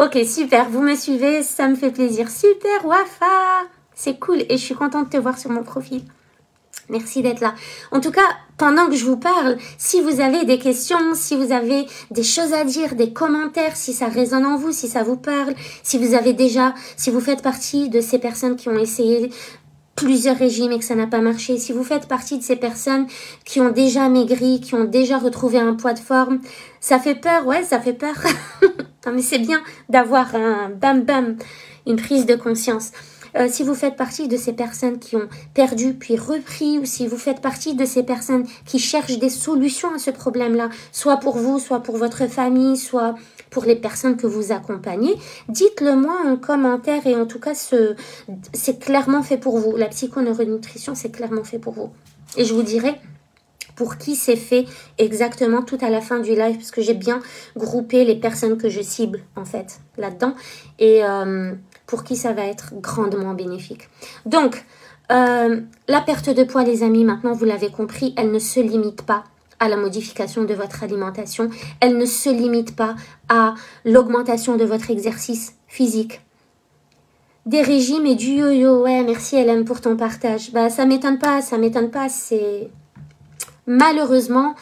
Ok, super, vous me suivez, ça me fait plaisir. Super, Wafa, c'est cool et je suis contente de te voir sur mon profil. Merci d'être là. En tout cas, pendant que je vous parle, si vous avez des questions, si vous avez des choses à dire, des commentaires, si ça résonne en vous, si ça vous parle, si vous faites partie de ces personnes qui ont essayé plusieurs régimes et que ça n'a pas marché, si vous faites partie de ces personnes qui ont déjà maigri, qui ont déjà retrouvé un poids de forme, ça fait peur, ouais, ça fait peur. Non, mais c'est bien d'avoir un bam, une prise de conscience. Si vous faites partie de ces personnes qui ont perdu puis repris, ou si vous faites partie de ces personnes qui cherchent des solutions à ce problème-là, soit pour vous, soit pour votre famille, soit pour les personnes que vous accompagnez, dites-le moi en commentaire et en tout cas, c'est clairement fait pour vous. La psychoneuronutrition, c'est clairement fait pour vous. Et je vous dirai pour qui c'est fait exactement tout à la fin du live, parce que j'ai bien groupé les personnes que je cible en fait là-dedans. Et pour qui ça va être grandement bénéfique. Donc, la perte de poids, les amis, maintenant vous l'avez compris, elle ne se limite pas à la modification de votre alimentation. Elle ne se limite pas à l'augmentation de votre exercice physique. Des régimes et du yo-yo. Ouais, merci Hélène pour ton partage. Bah, ça m'étonne pas, c'est... Malheureusement,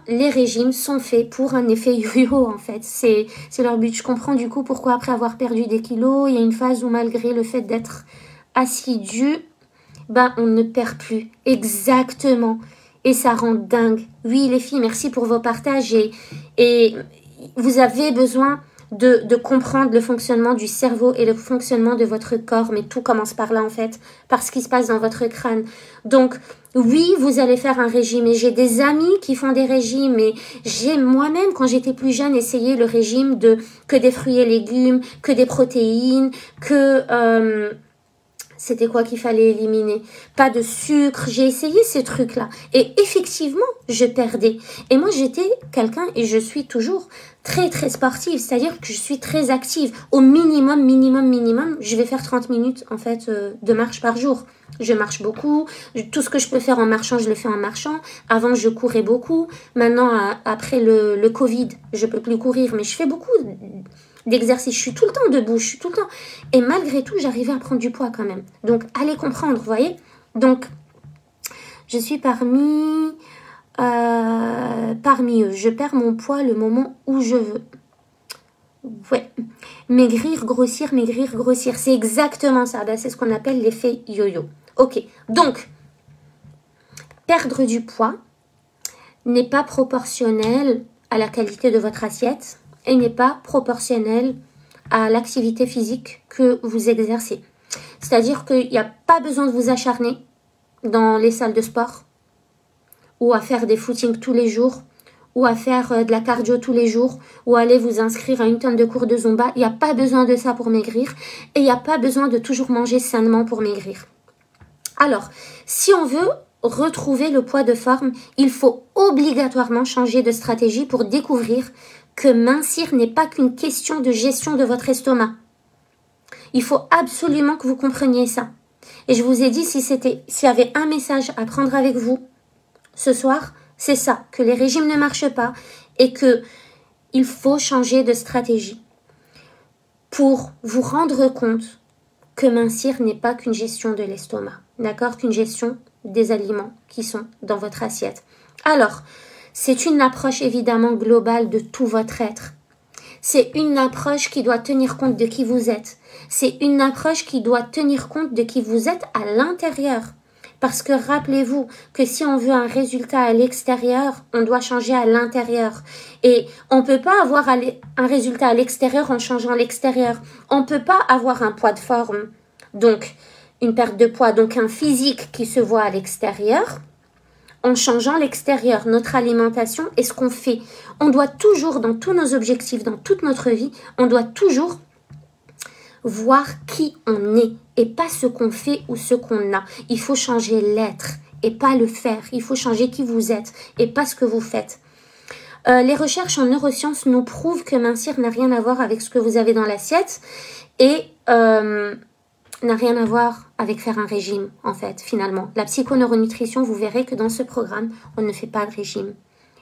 les régimes sont faits pour un effet yo-yo en fait. C'est leur but. Je comprends du coup pourquoi après avoir perdu des kilos, il y a une phase où malgré le fait d'être assidu, ben on ne perd plus. Exactement. Et ça rend dingue. Oui les filles, merci pour vos partages et vous avez besoin de comprendre le fonctionnement du cerveau et le fonctionnement de votre corps. Mais tout commence par là en fait, par ce qui se passe dans votre crâne. Donc oui, vous allez faire un régime et j'ai des amis qui font des régimes et j'ai moi-même quand j'étais plus jeune essayé le régime de que des fruits et légumes, que des protéines, que... c'était quoi qu'il fallait éliminer? Pas de sucre. J'ai essayé ces trucs-là. Et effectivement, je perdais. Et moi, j'étais quelqu'un, et je suis toujours très, très sportive. C'est-à-dire que je suis très active. Au minimum, je vais faire 30 minutes, en fait, de marche par jour. Je marche beaucoup. Tout ce que je peux faire en marchant, je le fais en marchant. Avant, je courais beaucoup. Maintenant, après le Covid, je peux plus courir. Mais je fais beaucoup d'exercice. Je suis tout le temps debout, je suis tout le temps. Et malgré tout, j'arrivais à prendre du poids quand même. Donc, allez comprendre, vous voyez. Donc, je suis parmi eux. Je perds mon poids le moment où je veux. Ouais. Maigrir, grossir. C'est exactement ça. Ben, c'est ce qu'on appelle l'effet yo-yo. Ok. Donc, perdre du poids n'est pas proportionnel à la qualité de votre assiette. Et n'est pas proportionnel à l'activité physique que vous exercez. C'est-à-dire qu'il n'y a pas besoin de vous acharner dans les salles de sport ou à faire des footings tous les jours ou à faire de la cardio tous les jours ou aller vous inscrire à une tonne de cours de Zumba. Il n'y a pas besoin de ça pour maigrir et il n'y a pas besoin de toujours manger sainement pour maigrir. Alors, si on veut retrouver le poids de forme, il faut obligatoirement changer de stratégie pour découvrir que mincir n'est pas qu'une question de gestion de votre estomac. Il faut absolument que vous compreniez ça. Et je vous ai dit, s'il y avait un message à prendre avec vous ce soir, c'est ça, que les régimes ne marchent pas et que il faut changer de stratégie pour vous rendre compte que mincir n'est pas qu'une gestion de l'estomac, d'accord, qu'une gestion des aliments qui sont dans votre assiette. Alors, c'est une approche évidemment globale de tout votre être. C'est une approche qui doit tenir compte de qui vous êtes. C'est une approche qui doit tenir compte de qui vous êtes à l'intérieur. Parce que rappelez-vous que si on veut un résultat à l'extérieur, on doit changer à l'intérieur. Et on ne peut pas avoir un résultat à l'extérieur en changeant l'extérieur. On ne peut pas avoir un poids de forme, donc une perte de poids, donc un physique qui se voit à l'extérieur, en changeant l'extérieur, notre alimentation et ce qu'on fait. On doit toujours, dans tous nos objectifs, dans toute notre vie, on doit toujours voir qui on est et pas ce qu'on fait ou ce qu'on a. Il faut changer l'être et pas le faire. Il faut changer qui vous êtes et pas ce que vous faites. Les recherches en neurosciences nous prouvent que mincir n'a rien à voir avec ce que vous avez dans l'assiette et n'a rien à voir avec faire un régime, en fait, finalement. La psychoneuronutrition, vous verrez que dans ce programme, on ne fait pas de régime.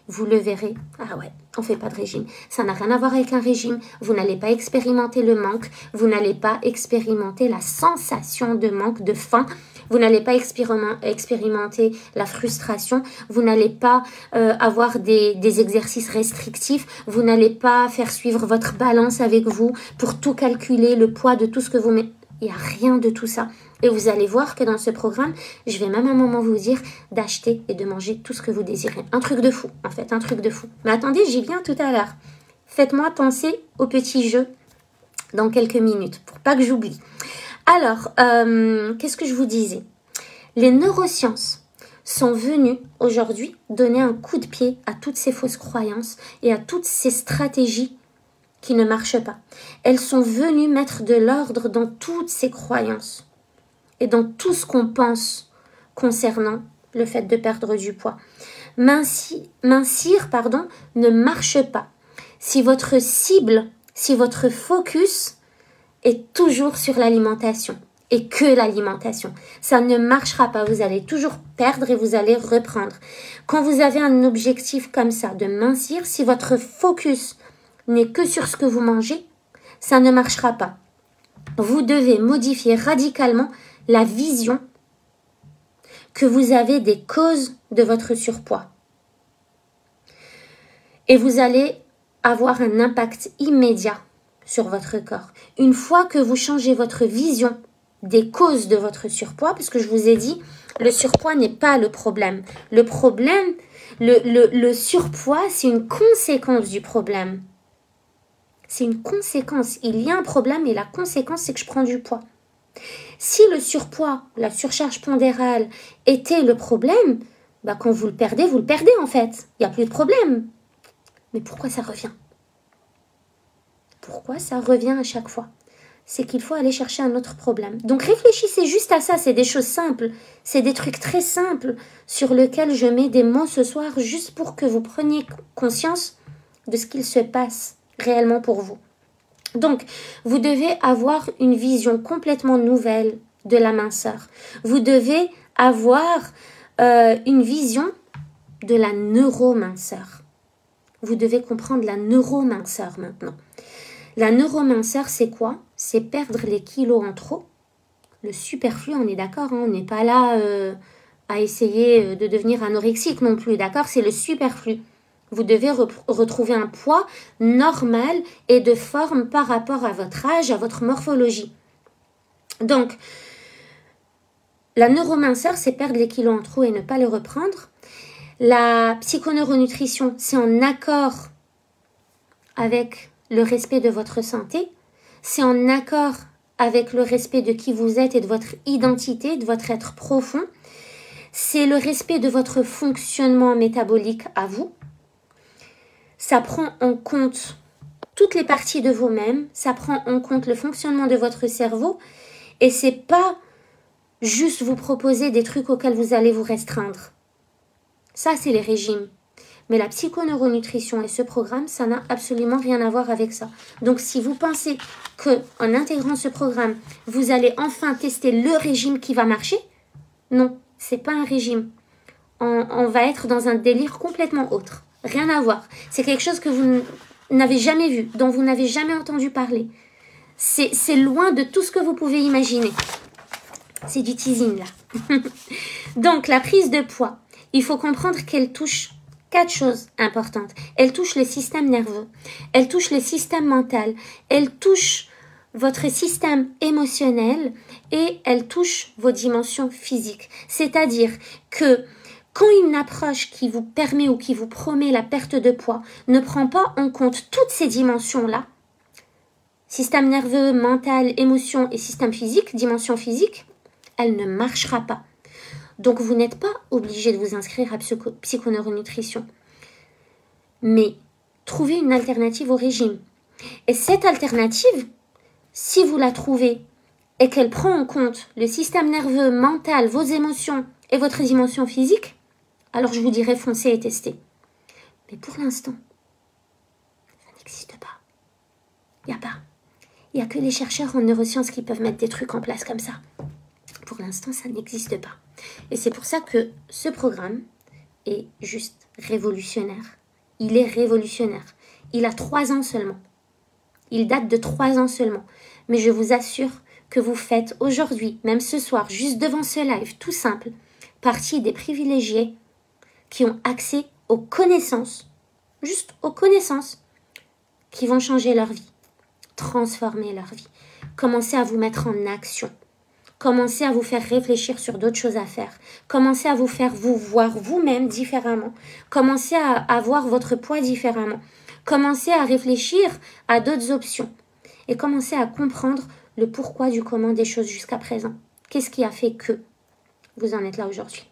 Vous le verrez. Ah ouais, on ne fait pas de régime. Ça n'a rien à voir avec un régime. Vous n'allez pas expérimenter le manque. Vous n'allez pas expérimenter la sensation de manque, de faim. vous n'allez pas expérimenter la frustration, vous n'allez pas avoir des exercices restrictifs, vous n'allez pas faire suivre votre balance avec vous pour tout calculer, le poids de tout ce que vous mettez. Il n'y a rien de tout ça. Et vous allez voir que dans ce programme, je vais même à un moment vous dire d'acheter et de manger tout ce que vous désirez. Un truc de fou, en fait, un truc de fou. Mais attendez, j'y viens tout à l'heure. Faites-moi penser au petit jeu dans quelques minutes, pour pas que j'oublie. Alors, qu'est-ce que je vous disais? Les neurosciences sont venues aujourd'hui donner un coup de pied à toutes ces fausses croyances et à toutes ces stratégies qui ne marchent pas. Elles sont venues mettre de l'ordre dans toutes ces croyances et dans tout ce qu'on pense concernant le fait de perdre du poids. Mincir, ne marche pas si votre cible, si votre focus est toujours sur l'alimentation et que l'alimentation. Ça ne marchera pas. Vous allez toujours perdre et vous allez reprendre. Quand vous avez un objectif comme ça, de mincir, si votre focus n'est que sur ce que vous mangez, ça ne marchera pas. Vous devez modifier radicalement la vision que vous avez des causes de votre surpoids. Et vous allez avoir un impact immédiat sur votre corps. Une fois que vous changez votre vision des causes de votre surpoids, parce que je vous ai dit, le surpoids n'est pas le problème. Le problème, le surpoids, c'est une conséquence du problème. C'est une conséquence. Il y a un problème et la conséquence, c'est que je prends du poids. Si le surpoids, la surcharge pondérale était le problème, bah quand vous le perdez en fait. Il n'y a plus de problème. Mais pourquoi ça revient? Pourquoi ça revient à chaque fois? C'est qu'il faut aller chercher un autre problème. Donc réfléchissez juste à ça, c'est des choses simples. C'est des trucs très simples sur lesquels je mets des mots ce soir juste pour que vous preniez conscience de ce qu'il se passe réellement pour vous. Donc, vous devez avoir une vision complètement nouvelle de la minceur. Vous devez avoir une vision de la neurominceur. Vous devez comprendre la neurominceur maintenant. La neurominceur, c'est quoi? C'est perdre les kilos en trop. Le superflu, on est d'accord, hein, on n'est pas là à essayer de devenir anorexique non plus, d'accord? C'est le superflu. Vous devez retrouver un poids normal et de forme par rapport à votre âge, à votre morphologie. Donc, la neurominceur, c'est perdre les kilos en trop et ne pas les reprendre. La psychoneuronutrition, c'est en accord avec le respect de votre santé. C'est en accord avec le respect de qui vous êtes et de votre identité, de votre être profond. C'est le respect de votre fonctionnement métabolique à vous. Ça prend en compte toutes les parties de vous-même, ça prend en compte le fonctionnement de votre cerveau et c'est pas juste vous proposer des trucs auxquels vous allez vous restreindre. Ça, c'est les régimes. Mais la psychoneuronutrition et ce programme, ça n'a absolument rien à voir avec ça. Donc, si vous pensez qu'en intégrant ce programme, vous allez enfin tester le régime qui va marcher, non, c'est pas un régime. On va être dans un délire complètement autre. Rien à voir. C'est quelque chose que vous n'avez jamais vu, dont vous n'avez jamais entendu parler. C'est loin de tout ce que vous pouvez imaginer. C'est du teasing là. Donc, la prise de poids, il faut comprendre qu'elle touche 4 choses importantes. Elle touche le système nerveux, elle touche le système mental, elle touche votre système émotionnel et elle touche vos dimensions physiques. C'est-à-dire que quand une approche qui vous permet ou qui vous promet la perte de poids ne prend pas en compte toutes ces dimensions-là, système nerveux, mental, émotion et système physique, dimension physique, elle ne marchera pas. Donc, vous n'êtes pas obligé de vous inscrire à psychoneuronutrition. Mais trouvez une alternative au régime. Et cette alternative, si vous la trouvez et qu'elle prend en compte le système nerveux, mental, vos émotions et votre dimension physique, alors je vous dirais foncez et testez. Mais pour l'instant, ça n'existe pas. Il n'y a pas. Il n'y a que les chercheurs en neurosciences qui peuvent mettre des trucs en place comme ça. Pour l'instant, ça n'existe pas. Et c'est pour ça que ce programme est juste révolutionnaire. Il est révolutionnaire. Il a 3 ans seulement. Il date de 3 ans seulement. Mais je vous assure que vous faites aujourd'hui, même ce soir, juste devant ce live, tout simple, partie des privilégiés qui ont accès aux connaissances, juste aux connaissances, qui vont changer leur vie, transformer leur vie. Commencez à vous mettre en action. Commencez à vous faire réfléchir sur d'autres choses à faire. Commencez à vous faire vous voir vous-même différemment. Commencez à voir votre poids différemment. Commencez à réfléchir à d'autres options. Et commencez à comprendre le pourquoi du comment des choses jusqu'à présent. Qu'est-ce qui a fait que vous en êtes là aujourd'hui?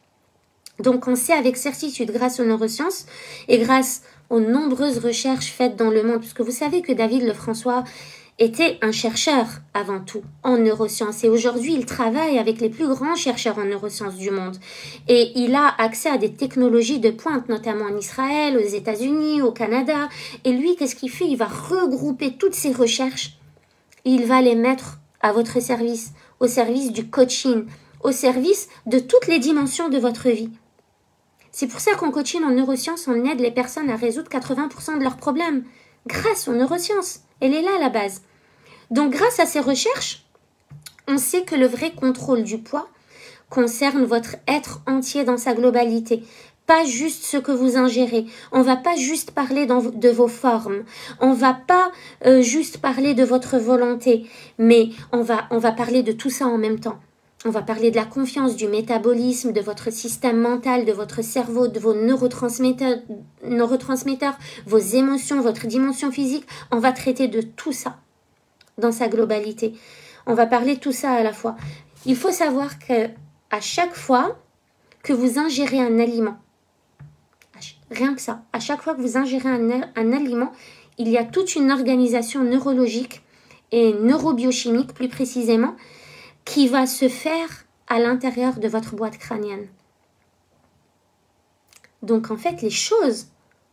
Donc on sait avec certitude grâce aux neurosciences et grâce aux nombreuses recherches faites dans le monde, puisque vous savez que David Lefrançois était un chercheur avant tout en neurosciences et aujourd'hui il travaille avec les plus grands chercheurs en neurosciences du monde et il a accès à des technologies de pointe, notamment en Israël, aux États-Unis, au Canada. Et lui, qu'est-ce qu'il fait? Il va regrouper toutes ces recherches et il va les mettre à votre service, au service du coaching, au service de toutes les dimensions de votre vie. C'est pour ça qu'en coaching en neurosciences, on aide les personnes à résoudre 80% de leurs problèmes grâce aux neurosciences. Elle est là, la base. Donc, grâce à ces recherches, on sait que le vrai contrôle du poids concerne votre être entier dans sa globalité. Pas juste ce que vous ingérez. On va pas juste parler de vos formes. On va pas juste parler de votre volonté. Mais on va parler de tout ça en même temps. On va parler de la confiance, du métabolisme, de votre système mental, de votre cerveau, de vos neurotransmetteurs, vos émotions, votre dimension physique. On va traiter de tout ça dans sa globalité. On va parler de tout ça à la fois. Il faut savoir que à chaque fois que vous ingérez un aliment, rien que ça, à chaque fois que vous ingérez un aliment, il y a toute une organisation neurologique et neurobiochimique plus précisément, qui va se faire à l'intérieur de votre boîte crânienne. Donc en fait, les choses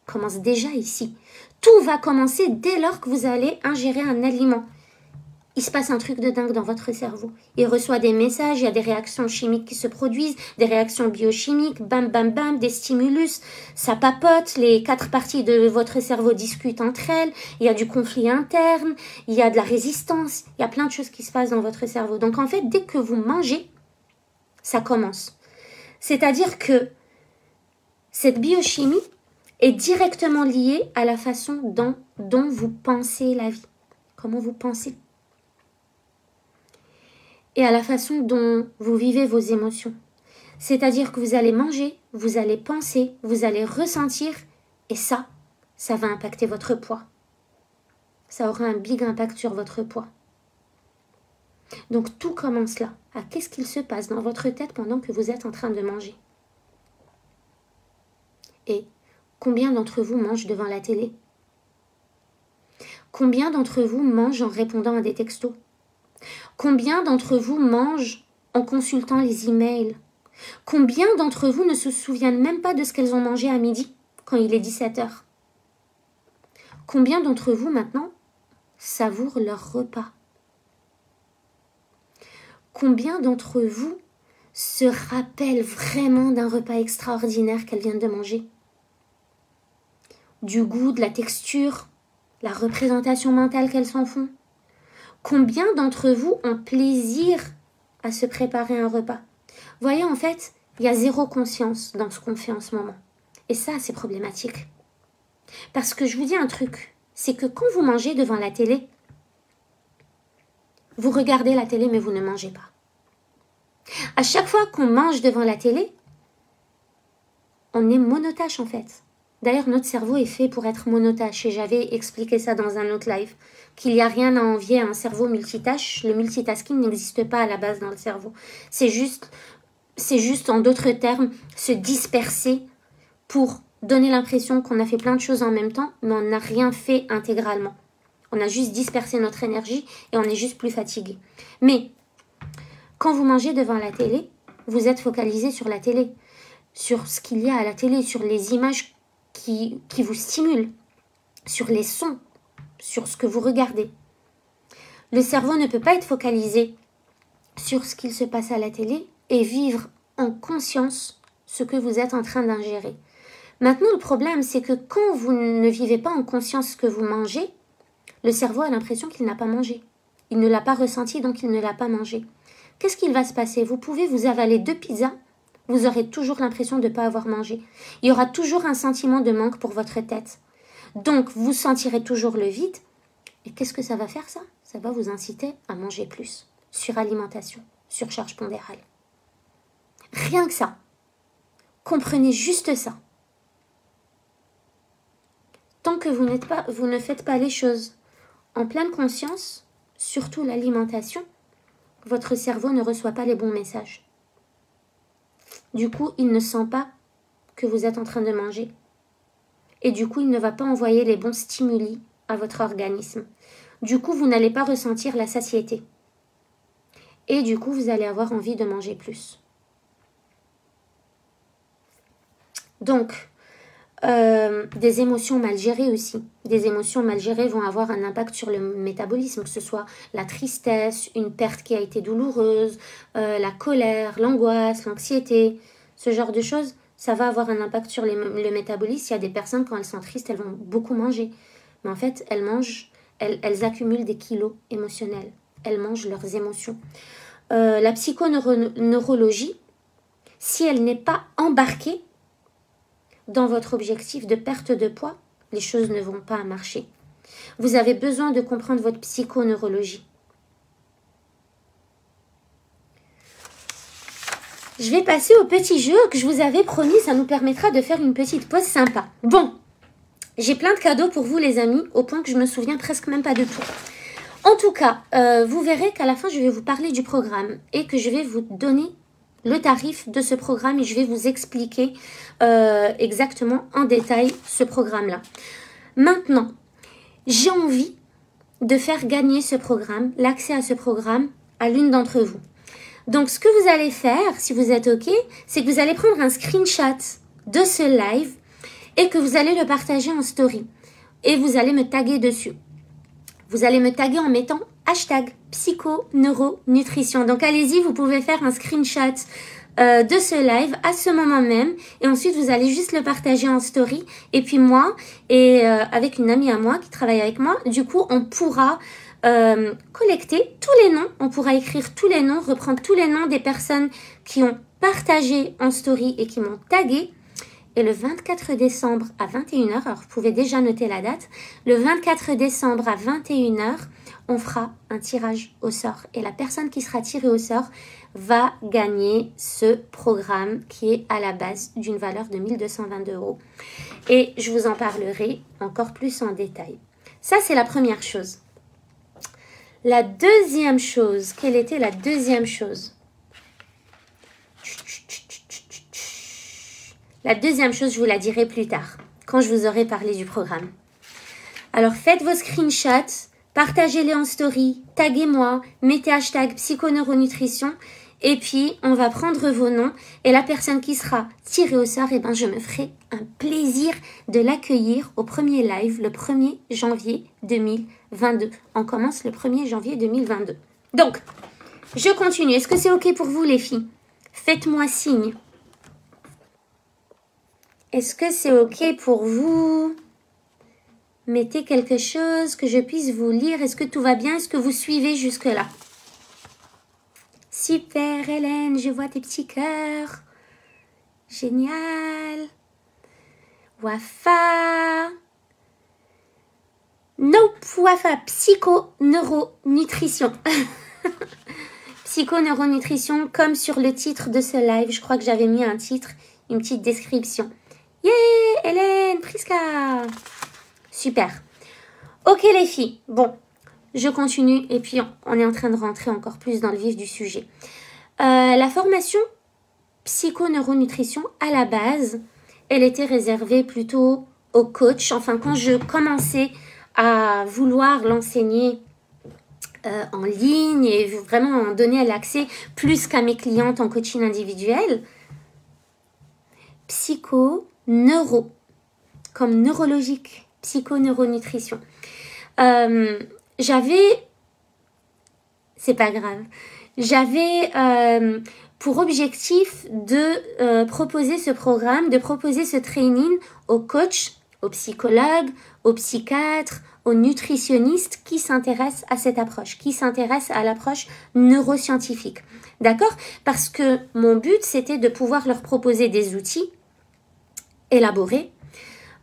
commencent déjà ici. Tout va commencer dès lors que vous allez ingérer un aliment. Il se passe un truc de dingue dans votre cerveau. Il reçoit des messages, il y a des réactions chimiques qui se produisent, des réactions biochimiques, bam, bam, bam, des stimulus, ça papote, les 4 parties de votre cerveau discutent entre elles, il y a du conflit interne, il y a de la résistance, il y a plein de choses qui se passent dans votre cerveau. Donc en fait, dès que vous mangez, ça commence. C'est-à-dire que cette biochimie est directement liée à la façon dont vous pensez la vie. Comment vous pensez et à la façon dont vous vivez vos émotions. C'est-à-dire que vous allez manger, vous allez penser, vous allez ressentir, et ça va impacter votre poids. Ça aura un big impact sur votre poids. Donc tout commence là. Qu'est-ce qu'il se passe dans votre tête pendant que vous êtes en train de manger? Et combien d'entre vous mangent devant la télé? Combien d'entre vous mangent en répondant à des textos? Combien d'entre vous mangent en consultant les emails? Combien d'entre vous ne se souviennent même pas de ce qu'elles ont mangé à midi quand il est 17h? Combien d'entre vous maintenant savourent leur repas? Combien d'entre vous se rappellent vraiment d'un repas extraordinaire qu'elles viennent de manger? Du goût, de la texture, la représentation mentale qu'elles s'en font? Combien d'entre vous ont plaisir à se préparer un repas? Voyez, en fait, il y a zéro conscience dans ce qu'on fait en ce moment. Et ça, c'est problématique. Parce que je vous dis un truc, c'est que quand vous mangez devant la télé, vous regardez la télé mais vous ne mangez pas. À chaque fois qu'on mange devant la télé, on est monotache en fait. D'ailleurs, notre cerveau est fait pour être monotache et j'avais expliqué ça dans un autre live, qu'il n'y a rien à envier à un cerveau multitâche. Le multitasking n'existe pas à la base dans le cerveau. C'est juste en d'autres termes, se disperser pour donner l'impression qu'on a fait plein de choses en même temps, mais on n'a rien fait intégralement. On a juste dispersé notre énergie et on est juste plus fatigué. Mais quand vous mangez devant la télé, vous êtes focalisé sur la télé, sur ce qu'il y a à la télé, sur les images qui vous stimulent, sur les sons, sur ce que vous regardez. Le cerveau ne peut pas être focalisé sur ce qu'il se passe à la télé et vivre en conscience ce que vous êtes en train d'ingérer. Maintenant, le problème, c'est que quand vous ne vivez pas en conscience ce que vous mangez, le cerveau a l'impression qu'il n'a pas mangé. Il ne l'a pas ressenti, donc il ne l'a pas mangé. Qu'est-ce qu'il va se passer? Vous pouvez vous avaler 2 pizzas, vous aurez toujours l'impression de ne pas avoir mangé. Il y aura toujours un sentiment de manque pour votre tête. Donc, vous sentirez toujours le vide. Et qu'est-ce que ça va faire, ça? Ça va vous inciter à manger plus. Suralimentation, surcharge pondérale. Rien que ça. Comprenez juste ça. Tant que vous ne faites pas les choses en pleine conscience, surtout l'alimentation, votre cerveau ne reçoit pas les bons messages. Du coup, il ne sent pas que vous êtes en train de manger. Et du coup, il ne va pas envoyer les bons stimuli à votre organisme. Du coup, vous n'allez pas ressentir la satiété. Et du coup, vous allez avoir envie de manger plus. Donc, des émotions mal gérées aussi. Des émotions mal gérées vont avoir un impact sur le métabolisme, que ce soit la tristesse, une perte qui a été douloureuse, la colère, l'angoisse, l'anxiété, ce genre de choses. Ça va avoir un impact sur le métabolisme. Il y a des personnes, quand elles sont tristes, elles vont beaucoup manger. Mais en fait, elles accumulent des kilos émotionnels. Elles mangent leurs émotions. La psychoneurologie, si elle n'est pas embarquée dans votre objectif de perte de poids, les choses ne vont pas marcher. Vous avez besoin de comprendre votre psychoneurologie. Je vais passer au petit jeu que je vous avais promis, ça nous permettra de faire une petite pause sympa. Bon, j'ai plein de cadeaux pour vous les amis, au point que je me souviens presque même pas de tout. En tout cas, vous verrez qu'à la fin je vais vous parler du programme et que je vais vous donner le tarif de ce programme et je vais vous expliquer exactement en détail ce programme-là. Maintenant, j'ai envie de faire gagner ce programme, l'accès à ce programme, à l'une d'entre vous. Donc, ce que vous allez faire, si vous êtes OK, c'est que vous allez prendre un screenshot de ce live et que vous allez le partager en story. Et vous allez me taguer dessus. Vous allez me taguer en mettant hashtag psychoneuronutrition. Donc, allez-y, vous pouvez faire un screenshot de ce live à ce moment même. Et ensuite, vous allez juste le partager en story. Et puis moi, et avec une amie à moi qui travaille avec moi, du coup, on pourra collecter tous les noms, on pourra écrire tous les noms, reprendre tous les noms des personnes qui ont partagé en story et qui m'ont tagué. Et le 24 décembre à 21h, alors vous pouvez déjà noter la date, le 24 décembre à 21h, on fera un tirage au sort. Et la personne qui sera tirée au sort va gagner ce programme qui est à la base d'une valeur de 1 222 €. Et je vous en parlerai encore plus en détail. Ça, c'est la première chose. La deuxième chose, quelle était la deuxième chose? La deuxième chose, je vous la dirai plus tard, quand je vous aurai parlé du programme. Alors, faites vos screenshots, partagez-les en story, taguez-moi, mettez hashtag psychoneuronutrition, et puis on va prendre vos noms, et la personne qui sera tirée au sort, eh ben, je me ferai un plaisir de l'accueillir au premier live, le 1er janvier 2022. On commence le 1er janvier 2022. Donc, je continue. Est-ce que c'est OK pour vous, les filles? Faites-moi signe. Est-ce que c'est OK pour vous? Mettez quelque chose que je puisse vous lire. Est-ce que tout va bien? Est-ce que vous suivez jusque-là? Super, Hélène, je vois tes petits cœurs. Génial. Wafa. Nope, Wafa, psychoneuronutrition. Psychoneuronutrition, comme sur le titre de ce live. Je crois que j'avais mis un titre, une petite description. Yeah, Hélène, Priska. Super. Ok les filles, bon, je continue et puis on est en train de rentrer encore plus dans le vif du sujet. La formation psychoneuronutrition, à la base, elle était réservée plutôt aux coachs. Enfin, quand je commençais à vouloir l'enseigner en ligne et vraiment en donner l'accès plus qu'à mes clientes en coaching individuel, psycho-neuro, comme neurologique, psychoneuronutrition. C'est pas grave, j'avais pour objectif de proposer ce programme, de proposer ce training aux coachs, aux psychologues, aux psychiatres, aux nutritionnistes qui s'intéressent à cette approche, qui s'intéressent à l'approche neuroscientifique. D'accord? Parce que mon but, c'était de pouvoir leur proposer des outils élaborés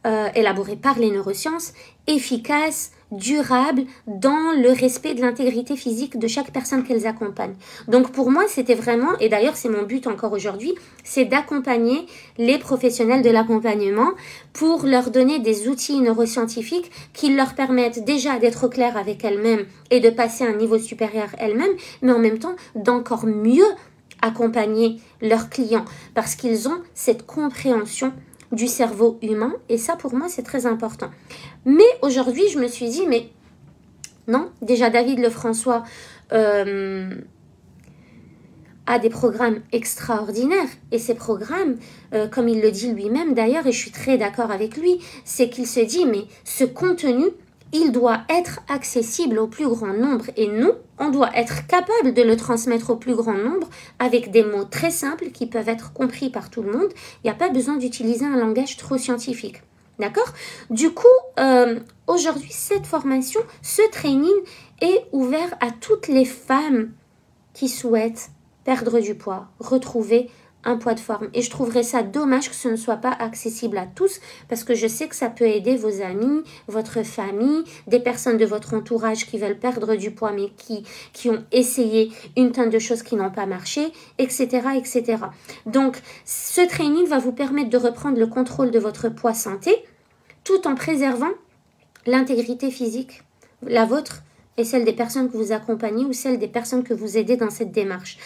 par les neurosciences, efficaces, durables, dans le respect de l'intégrité physique de chaque personne qu'elles accompagnent. Donc pour moi, c'était vraiment, et d'ailleurs c'est mon but encore aujourd'hui, c'est d'accompagner les professionnels de l'accompagnement pour leur donner des outils neuroscientifiques qui leur permettent déjà d'être au clair avec elles-mêmes et de passer à un niveau supérieur elles-mêmes, mais en même temps d'encore mieux accompagner leurs clients parce qu'ils ont cette compréhension du cerveau humain, et ça pour moi c'est très important. Mais aujourd'hui je me suis dit, mais non, déjà David Lefrançois a des programmes extraordinaires, et ces programmes, comme il le dit lui-même d'ailleurs, et je suis très d'accord avec lui, c'est qu'il se dit, mais ce contenu, il doit être accessible au plus grand nombre, et nous, on doit être capable de le transmettre au plus grand nombre avec des mots très simples qui peuvent être compris par tout le monde. Il n'y a pas besoin d'utiliser un langage trop scientifique. D'accord? Du coup, aujourd'hui, cette formation, ce training est ouvert à toutes les femmes qui souhaitent perdre du poids, retrouver un poids de forme. Et je trouverais ça dommage que ce ne soit pas accessible à tous, parce que je sais que ça peut aider vos amis, votre famille, des personnes de votre entourage qui veulent perdre du poids mais qui ont essayé une tonne de choses qui n'ont pas marché, etc., etc. Donc, ce training va vous permettre de reprendre le contrôle de votre poids santé tout en préservant l'intégrité physique, la vôtre et celle des personnes que vous accompagnez ou celle des personnes que vous aidez dans cette démarche.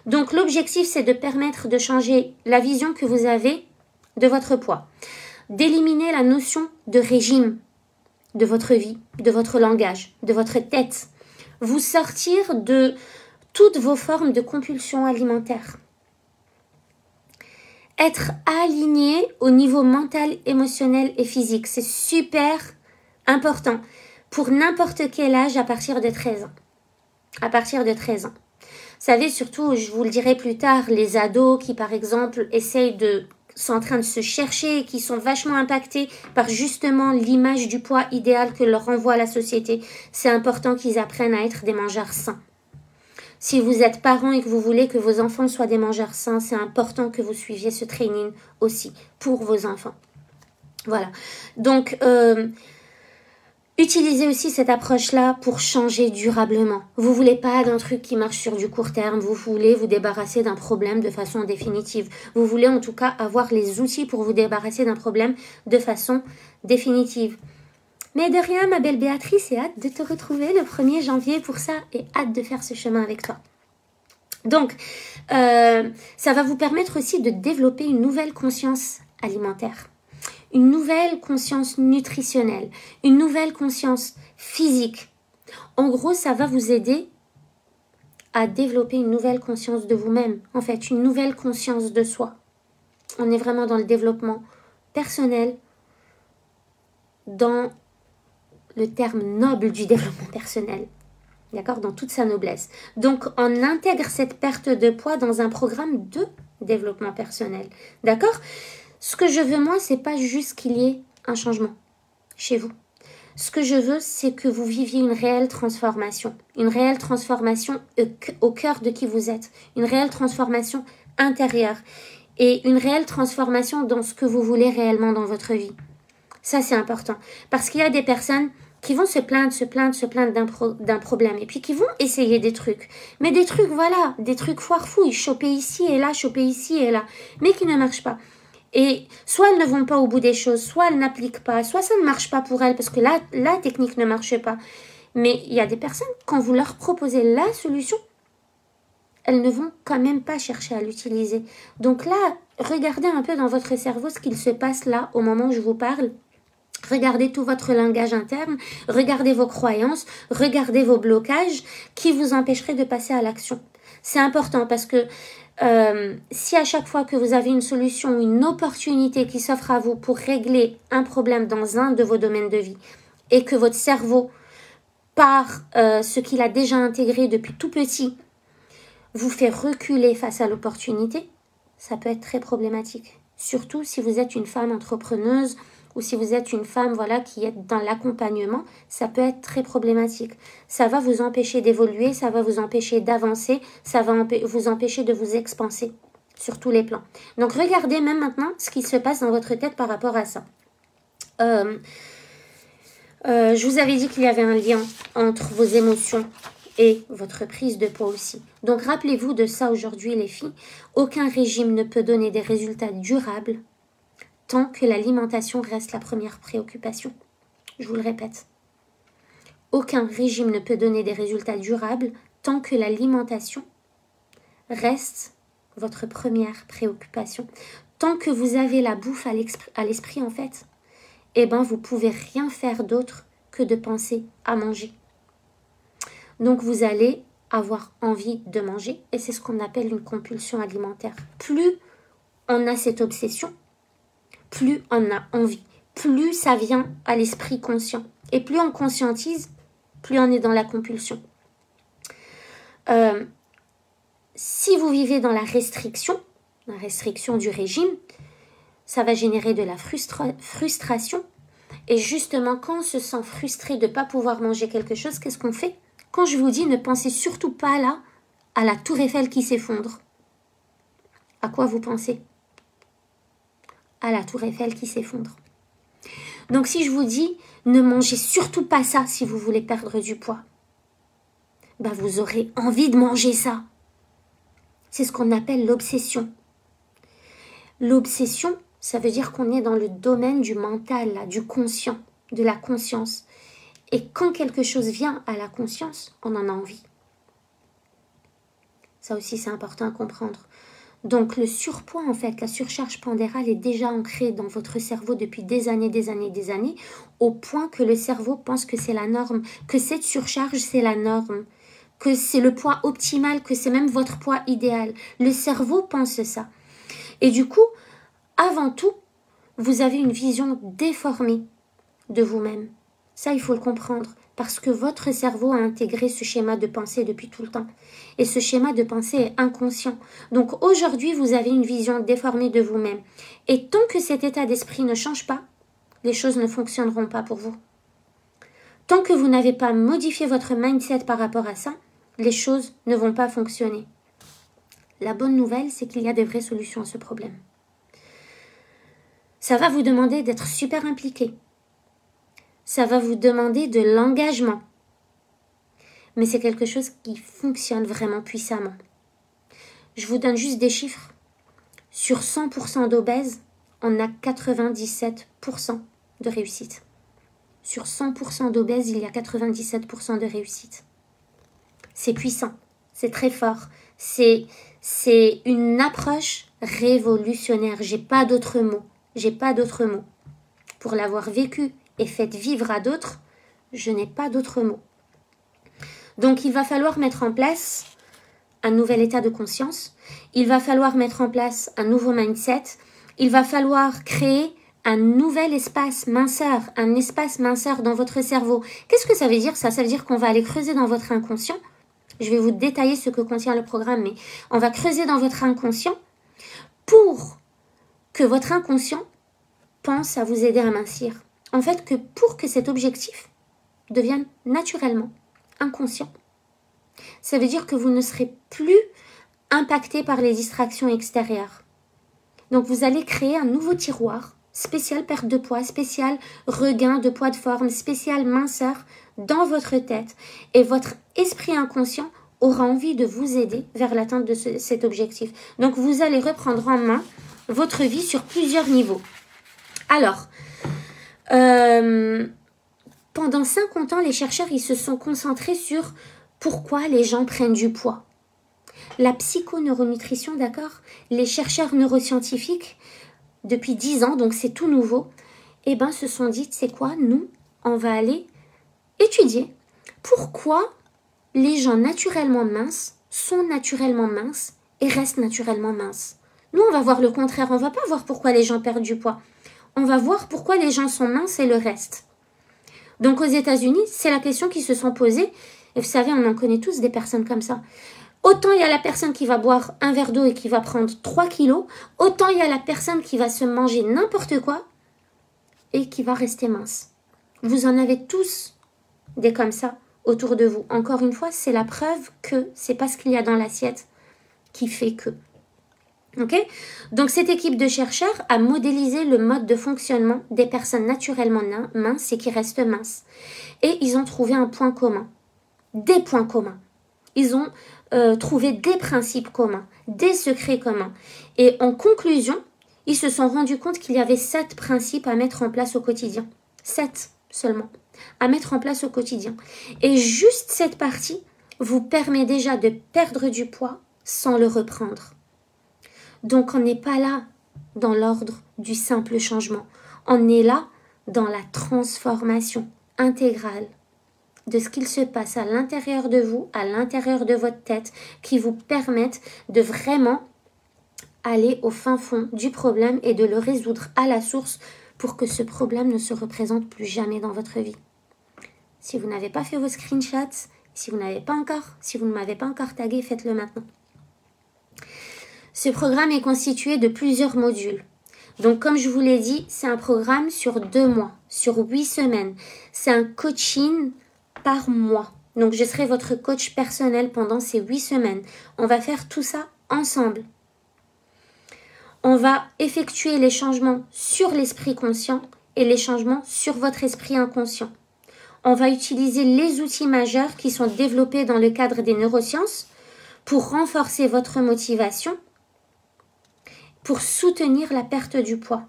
Donc l'objectif, c'est de permettre de changer la vision que vous avez de votre poids, d'éliminer la notion de régime de votre vie, de votre langage, de votre tête, vous sortir de toutes vos formes de compulsion alimentaire, être aligné au niveau mental, émotionnel et physique. C'est super important pour n'importe quel âge à partir de 13 ans. À partir de 13 ans. Vous savez, surtout, je vous le dirai plus tard, les ados qui, par exemple, sont en train de se chercher et qui sont vachement impactés par justement l'image du poids idéal que leur renvoie la société. C'est important qu'ils apprennent à être des mangeurs sains. Si vous êtes parent et que vous voulez que vos enfants soient des mangeurs sains, c'est important que vous suiviez ce training aussi pour vos enfants. Voilà. Donc, utilisez aussi cette approche-là pour changer durablement. Vous ne voulez pas d'un truc qui marche sur du court terme. Vous voulez vous débarrasser d'un problème de façon définitive. Vous voulez en tout cas avoir les outils pour vous débarrasser d'un problème de façon définitive. Mais de rien, ma belle Béatrice, et hâte de te retrouver le 1er janvier pour ça et hâte de faire ce chemin avec toi. Donc, ça va vous permettre aussi de développer une nouvelle conscience alimentaire, une nouvelle conscience nutritionnelle, une nouvelle conscience physique. En gros, ça va vous aider à développer une nouvelle conscience de vous-même, en fait, une nouvelle conscience de soi. On est vraiment dans le développement personnel, dans le terme noble du développement personnel, d'accord, dans toute sa noblesse. Donc, on intègre cette perte de poids dans un programme de développement personnel, d'accord. Ce que je veux, moi, c'est pas juste qu'il y ait un changement chez vous. Ce que je veux, c'est que vous viviez une réelle transformation au cœur de qui vous êtes, une réelle transformation intérieure et une réelle transformation dans ce que vous voulez réellement dans votre vie. Ça, c'est important. Parce qu'il y a des personnes qui vont se plaindre d'un problème et puis qui vont essayer des trucs. Mais des trucs, voilà, des trucs foire-fouille, choper ici et là, mais qui ne marchent pas. Et soit elles ne vont pas au bout des choses, soit elles n'appliquent pas, soit ça ne marche pas pour elles parce que la technique ne marche pas. Mais il y a des personnes, quand vous leur proposez la solution, elles ne vont quand même pas chercher à l'utiliser. Donc là, regardez un peu dans votre cerveau ce qu'il se passe là au moment où je vous parle. Regardez tout votre langage interne, regardez vos croyances, regardez vos blocages qui vous empêcheraient de passer à l'action. C'est important parce que si à chaque fois que vous avez une solution, une opportunité qui s'offre à vous pour régler un problème dans un de vos domaines de vie et que votre cerveau, par ce qu'il a déjà intégré depuis tout petit, vous fait reculer face à l'opportunité, ça peut être très problématique. Surtout si vous êtes une femme entrepreneuse ou si vous êtes une femme voilà, qui est dans l'accompagnement, ça peut être très problématique. Ça va vous empêcher d'évoluer, ça va vous empêcher d'avancer, ça va vous empêcher de vous expanser sur tous les plans. Donc regardez même maintenant ce qui se passe dans votre tête par rapport à ça. Je vous avais dit qu'il y avait un lien entre vos émotions et votre prise de poids aussi. Donc rappelez-vous de ça aujourd'hui les filles. Aucun régime ne peut donner des résultats durables tant que l'alimentation reste la première préoccupation. Je vous le répète. Aucun régime ne peut donner des résultats durables tant que l'alimentation reste votre première préoccupation. Tant que vous avez la bouffe à l'esprit en fait, eh ben vous pouvez rien faire d'autre que de penser à manger. Donc vous allez avoir envie de manger et c'est ce qu'on appelle une compulsion alimentaire. Plus on a cette obsession, plus on a envie, plus ça vient à l'esprit conscient. Et plus on conscientise, plus on est dans la compulsion. Si vous vivez dans la restriction du régime, ça va générer de la frustration. Et justement, quand on se sent frustré de ne pas pouvoir manger quelque chose, qu'est-ce qu'on fait? Quand je vous dis, ne pensez surtout pas là à la tour Eiffel qui s'effondre. À quoi vous pensez? À la tour Eiffel qui s'effondre. Donc si je vous dis, ne mangez surtout pas ça si vous voulez perdre du poids, bah vous aurez envie de manger ça. C'est ce qu'on appelle l'obsession. L'obsession, ça veut dire qu'on est dans le domaine du mental, là, du conscient, de la conscience. Et quand quelque chose vient à la conscience, on en a envie. Ça aussi, c'est important à comprendre. Donc, le surpoids, en fait, la surcharge pondérale est déjà ancrée dans votre cerveau depuis des années, au point que le cerveau pense que c'est la norme, que cette surcharge, c'est la norme, que c'est le poids optimal, que c'est même votre poids idéal. Le cerveau pense ça. Et du coup, avant tout, vous avez une vision déformée de vous-même. Ça, il faut le comprendre, parce que votre cerveau a intégré ce schéma de pensée depuis tout le temps. Et ce schéma de pensée est inconscient. Donc aujourd'hui, vous avez une vision déformée de vous-même. Et tant que cet état d'esprit ne change pas, les choses ne fonctionneront pas pour vous. Tant que vous n'avez pas modifié votre mindset par rapport à ça, les choses ne vont pas fonctionner. La bonne nouvelle, c'est qu'il y a des vraies solutions à ce problème. Ça va vous demander d'être super impliqué. Ça va vous demander de l'engagement. Mais c'est quelque chose qui fonctionne vraiment puissamment. Je vous donne juste des chiffres. Sur 100% d'obèses, on a 97% de réussite. Sur 100% d'obèses, il y a 97% de réussite. C'est puissant, c'est très fort. C'est une approche révolutionnaire. J'ai pas d'autres mots. Pour l'avoir vécu et fait vivre à d'autres, je n'ai pas d'autres mots. Donc, il va falloir mettre en place un nouvel état de conscience. Il va falloir mettre en place un nouveau mindset. Il va falloir créer un nouvel espace minceur, un espace minceur dans votre cerveau. Qu'est-ce que ça veut dire ça? Ça veut dire qu'on va aller creuser dans votre inconscient. Je vais vous détailler ce que contient le programme, mais on va creuser dans votre inconscient pour que votre inconscient pense à vous aider à mincir. En fait, pour que cet objectif devienne naturellement inconscient, ça veut dire que vous ne serez plus impacté par les distractions extérieures. Donc, vous allez créer un nouveau tiroir, spécial perte de poids, spécial regain de poids de forme, spécial minceur dans votre tête. Et votre esprit inconscient aura envie de vous aider vers l'atteinte de cet objectif. Donc, vous allez reprendre en main votre vie sur plusieurs niveaux. Alors, pendant 50 ans, les chercheurs ils se sont concentrés sur pourquoi les gens prennent du poids. La psychoneuronutrition, d'accord? Les chercheurs neuroscientifiques, depuis 10 ans, donc c'est tout nouveau, se sont dit, c'est quoi? Nous, on va aller étudier pourquoi les gens naturellement minces sont naturellement minces et restent naturellement minces. Nous, on va voir le contraire. On ne va pas voir pourquoi les gens perdent du poids. On va voir pourquoi les gens sont minces et le reste. Donc, aux États-Unis, c'est la question qu'ils se sont posées. Et vous savez, on en connaît tous des personnes comme ça. Autant il y a la personne qui va boire un verre d'eau et qui va prendre 3 kilos, autant il y a la personne qui va se manger n'importe quoi et qui va rester mince. Vous en avez tous des comme ça autour de vous. Encore une fois, c'est la preuve que c'est pas ce qu'il y a dans l'assiette qui fait que. Ok? Donc cette équipe de chercheurs a modélisé le mode de fonctionnement des personnes naturellement minces et qui restent minces. Et ils ont trouvé un point commun. Des points communs. Ils ont trouvé des principes communs, des secrets communs. Et en conclusion, ils se sont rendus compte qu'il y avait 7 principes à mettre en place au quotidien. 7 seulement à mettre en place au quotidien. Et juste cette partie vous permet déjà de perdre du poids sans le reprendre. Donc on n'est pas là dans l'ordre du simple changement. On est là dans la transformation intégrale de ce qu'il se passe à l'intérieur de vous, à l'intérieur de votre tête, qui vous permettent de vraiment aller au fin fond du problème et de le résoudre à la source pour que ce problème ne se représente plus jamais dans votre vie. Si vous n'avez pas fait vos screenshots, si vous ne m'avez pas encore tagué, faites-le maintenant. Ce programme est constitué de plusieurs modules. Donc, comme je vous l'ai dit, c'est un programme sur 2 mois, sur 8 semaines. C'est un coaching par mois. Donc, je serai votre coach personnel pendant ces 8 semaines. On va faire tout ça ensemble. On va effectuer les changements sur l'esprit conscient et les changements sur votre esprit inconscient. On va utiliser les outils majeurs qui sont développés dans le cadre des neurosciences pour renforcer votre motivation, pour soutenir la perte du poids,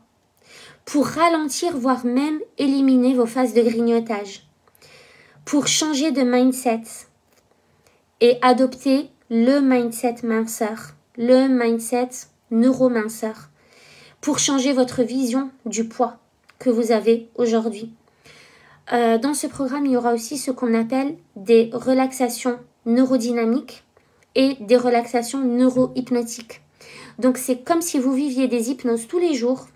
pour ralentir, voire même éliminer vos phases de grignotage, pour changer de mindset et adopter le mindset minceur, le mindset neurominceur, pour changer votre vision du poids que vous avez aujourd'hui. Dans ce programme, il y aura aussi ce qu'on appelle des relaxations neurodynamiques et des relaxations neurohypnotiques. Donc, c'est comme si vous viviez des hypnoses tous les jours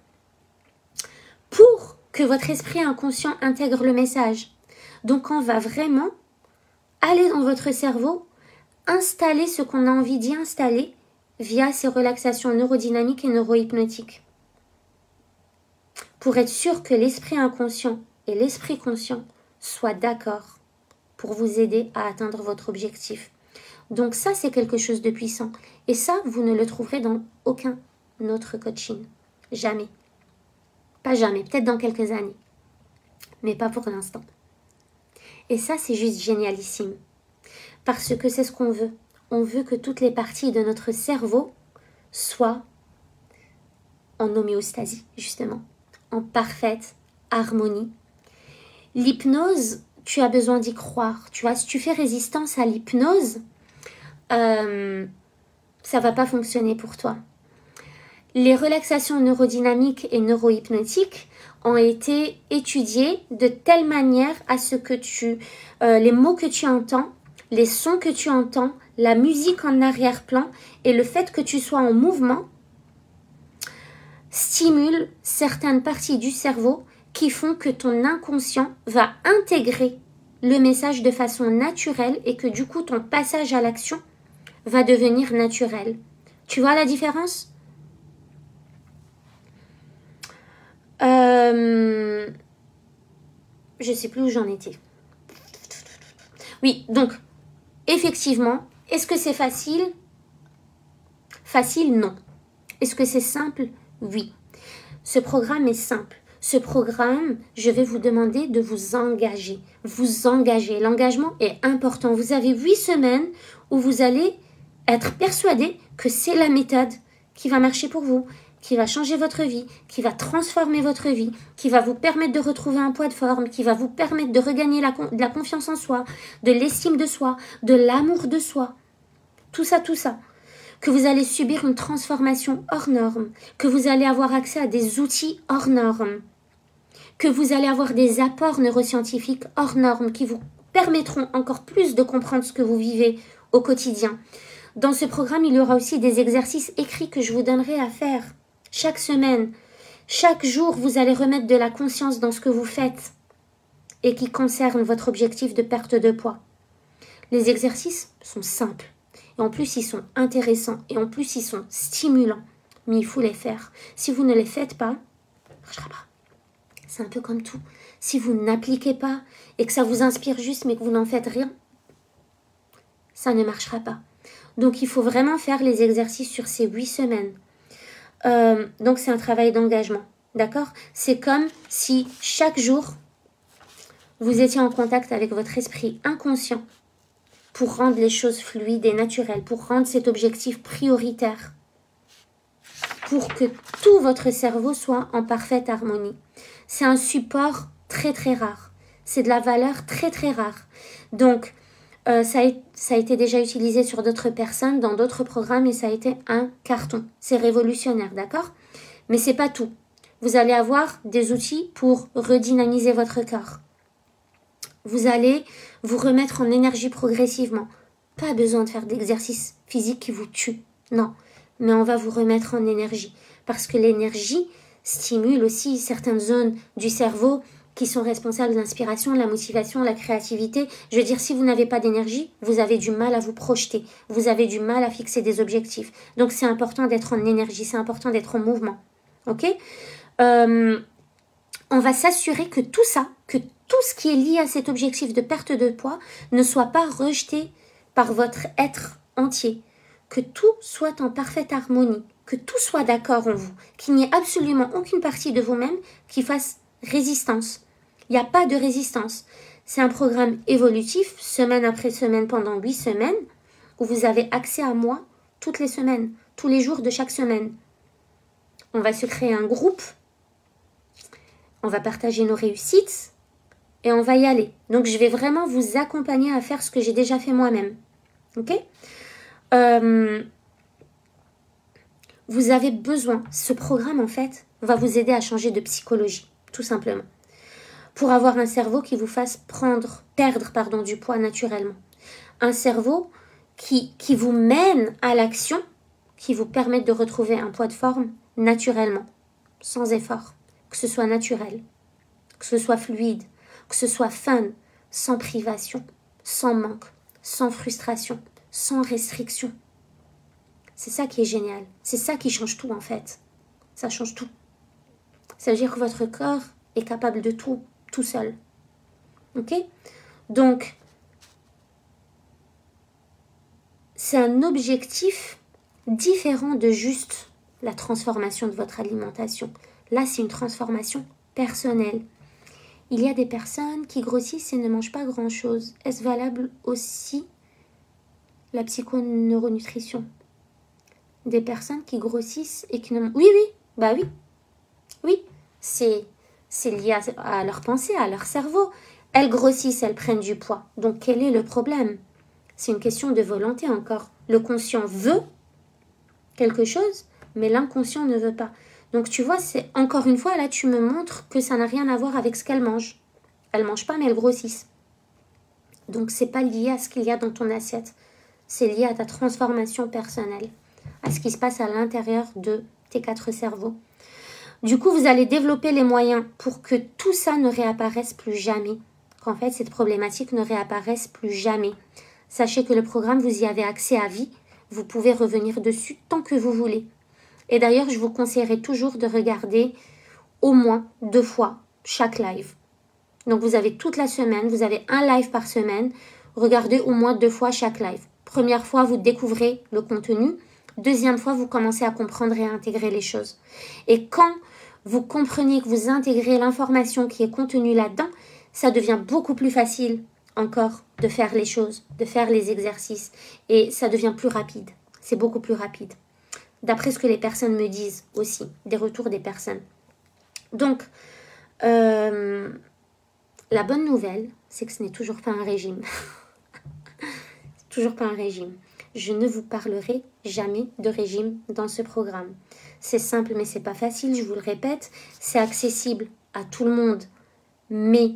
pour que votre esprit inconscient intègre le message. Donc, on va vraiment aller dans votre cerveau, installer ce qu'on a envie d'y installer via ces relaxations neurodynamiques et neurohypnotiques. Pour être sûr que l'esprit inconscient et l'esprit conscient soient d'accord pour vous aider à atteindre votre objectif. Donc ça, c'est quelque chose de puissant. Et ça, vous ne le trouverez dans aucun autre coaching. Jamais. Pas jamais. Peut-être dans quelques années. Mais pas pour l'instant. Et ça, c'est juste génialissime. Parce que c'est ce qu'on veut. On veut que toutes les parties de notre cerveau soient en homéostasie, justement. En parfaite harmonie. L'hypnose, tu as besoin d'y croire. Tu vois, si tu fais résistance à l'hypnose, ça va pas fonctionner pour toi. Les relaxations neurodynamiques et neurohypnotiques ont été étudiées de telle manière à ce que les mots que tu entends, les sons que tu entends, la musique en arrière-plan et le fait que tu sois en mouvement stimulent certaines parties du cerveau qui font que ton inconscient va intégrer le message de façon naturelle et que du coup ton passage à l'action va devenir naturel. Tu vois la différence? Je sais plus où j'en étais. Oui, donc, effectivement, est-ce que c'est facile? Facile, non. Est-ce que c'est simple? Oui. Ce programme est simple. Ce programme, je vais vous demander de vous engager. Vous engager. L'engagement est important. Vous avez 8 semaines où vous allez être persuadé que c'est la méthode qui va marcher pour vous, qui va changer votre vie, qui va transformer votre vie, qui va vous permettre de retrouver un poids de forme, qui va vous permettre de regagner de la confiance en soi, de l'estime de soi, de l'amour de soi. Tout ça, tout ça. Que vous allez subir une transformation hors norme, que vous allez avoir accès à des outils hors normes, que vous allez avoir des apports neuroscientifiques hors normes qui vous permettront encore plus de comprendre ce que vous vivez au quotidien. Dans ce programme, il y aura aussi des exercices écrits que je vous donnerai à faire chaque semaine. Chaque jour, vous allez remettre de la conscience dans ce que vous faites et qui concerne votre objectif de perte de poids. Les exercices sont simples. Et en plus, ils sont intéressants. Et en plus, ils sont stimulants. Mais il faut les faire. Si vous ne les faites pas, ça ne marchera pas. C'est un peu comme tout. Si vous n'appliquez pas et que ça vous inspire juste mais que vous n'en faites rien, ça ne marchera pas. Donc, il faut vraiment faire les exercices sur ces 8 semaines. Donc, c'est un travail d'engagement. D'accord? C'est comme si chaque jour, vous étiez en contact avec votre esprit inconscient pour rendre les choses fluides et naturelles, pour rendre cet objectif prioritaire, pour que tout votre cerveau soit en parfaite harmonie. C'est un support très très rare. C'est de la valeur très très rare. Donc, ça a été déjà utilisé sur d'autres personnes, dans d'autres programmes, et ça a été un carton. C'est révolutionnaire, d'accord? Mais c'est pas tout. Vous allez avoir des outils pour redynamiser votre corps. Vous allez vous remettre en énergie progressivement. Pas besoin de faire d'exercice physique qui vous tue. Non, mais on va vous remettre en énergie. Parce que l'énergie stimule aussi certaines zones du cerveau qui sont responsables de l'inspiration, de la motivation, de la créativité. Je veux dire, si vous n'avez pas d'énergie, vous avez du mal à vous projeter. Vous avez du mal à fixer des objectifs. Donc, c'est important d'être en énergie. C'est important d'être en mouvement. OK? On va s'assurer que tout ça, que tout ce qui est lié à cet objectif de perte de poids ne soit pas rejeté par votre être entier. Que tout soit en parfaite harmonie. Que tout soit d'accord en vous. Qu'il n'y ait absolument aucune partie de vous-même qui fasse résistance. Il n'y a pas de résistance. C'est un programme évolutif, semaine après semaine, pendant 8 semaines, où vous avez accès à moi toutes les semaines, tous les jours de chaque semaine. On va se créer un groupe, on va partager nos réussites et on va y aller. Donc, je vais vraiment vous accompagner à faire ce que j'ai déjà fait moi-même. Ok ? Vous avez besoin, ce programme en fait, va vous aider à changer de psychologie, tout simplement. Pour avoir un cerveau qui vous fasse perdre du poids naturellement. Un cerveau qui vous mène à l'action, qui vous permette de retrouver un poids de forme naturellement, sans effort. Que ce soit naturel, que ce soit fluide, que ce soit fun, sans privation, sans manque, sans frustration, sans restriction. C'est ça qui est génial. C'est ça qui change tout en fait. Ça change tout. Ça veut dire que votre corps est capable de tout seul. Ok ? Donc, c'est un objectif différent de juste la transformation de votre alimentation. Là, c'est une transformation personnelle. Il y a des personnes qui grossissent et ne mangent pas grand-chose. Est-ce valable aussi la psychoneuronutrition? Des personnes qui grossissent et qui ne... Oui, bah oui. Oui, c'est lié à leur pensée, à leur cerveau. Elles grossissent, elles prennent du poids. Donc, quel est le problème? C'est une question de volonté encore. Le conscient veut quelque chose, mais l'inconscient ne veut pas. Donc, tu vois, c'est encore une fois, là, tu me montres que ça n'a rien à voir avec ce qu'elles mangent. Elles ne mangent pas, mais elles grossissent. Donc, c'est pas lié à ce qu'il y a dans ton assiette. C'est lié à ta transformation personnelle, à ce qui se passe à l'intérieur de tes 4 cerveaux. Du coup, vous allez développer les moyens pour que tout ça ne réapparaisse plus jamais. Qu'en fait, cette problématique ne réapparaisse plus jamais. Sachez que le programme, vous y avez accès à vie. Vous pouvez revenir dessus tant que vous voulez. Et d'ailleurs, je vous conseillerais toujours de regarder au moins 2 fois chaque live. Donc, vous avez toute la semaine, vous avez un live par semaine. Regardez au moins 2 fois chaque live. Première fois, vous découvrez le contenu. Deuxième fois, vous commencez à comprendre et à intégrer les choses. Et quand vous comprenez que vous intégrez l'information qui est contenue là-dedans, ça devient beaucoup plus facile encore de faire les choses, de faire les exercices. Et ça devient plus rapide. C'est beaucoup plus rapide. D'après ce que les personnes me disent aussi, des retours des personnes. Donc, la bonne nouvelle, c'est que ce n'est toujours pas un régime. Toujours pas un régime. Je ne vous parlerai jamais de régime dans ce programme. C'est simple, mais c'est pas facile, je vous le répète. C'est accessible à tout le monde, mais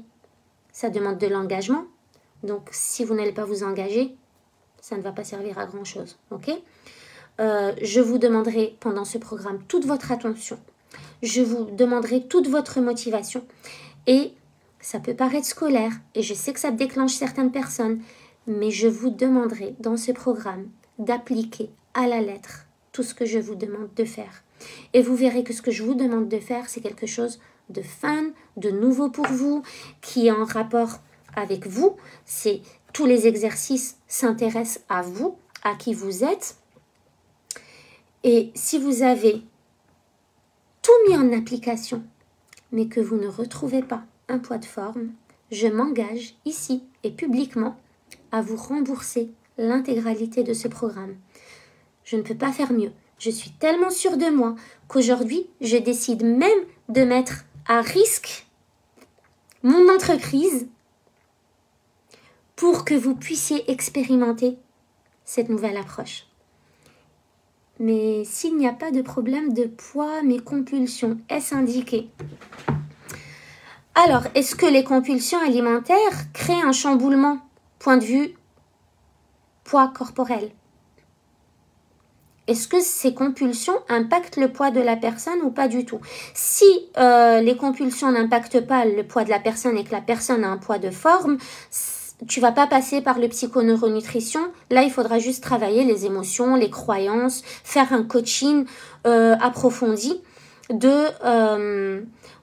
ça demande de l'engagement. Donc, si vous n'allez pas vous engager, ça ne va pas servir à grand-chose. Ok ? Je vous demanderai pendant ce programme toute votre attention. Je vous demanderai toute votre motivation. Et ça peut paraître scolaire, et je sais que ça déclenche certaines personnes, mais je vous demanderai dans ce programme d'appliquer à la lettre tout ce que je vous demande de faire. Et vous verrez que ce que je vous demande de faire, c'est quelque chose de fun, de nouveau pour vous, qui est en rapport avec vous. Tous les exercices s'intéressent à vous, à qui vous êtes. Et si vous avez tout mis en application, mais que vous ne retrouvez pas un poids de forme, je m'engage ici et publiquement à vous rembourser l'intégralité de ce programme. Je ne peux pas faire mieux. Je suis tellement sûre de moi qu'aujourd'hui, je décide même de mettre à risque mon entreprise pour que vous puissiez expérimenter cette nouvelle approche. Mais s'il n'y a pas de problème de poids, mes compulsions, est-ce indiqué? Alors, est-ce que les compulsions alimentaires créent un chamboulement, point de vue poids corporel? Est-ce que ces compulsions impactent le poids de la personne ou pas du tout? Si les compulsions n'impactent pas le poids de la personne et que la personne a un poids de forme, tu vas pas passer par le psychoneuronutrition. Là, il faudra juste travailler les émotions, les croyances, faire un coaching approfondi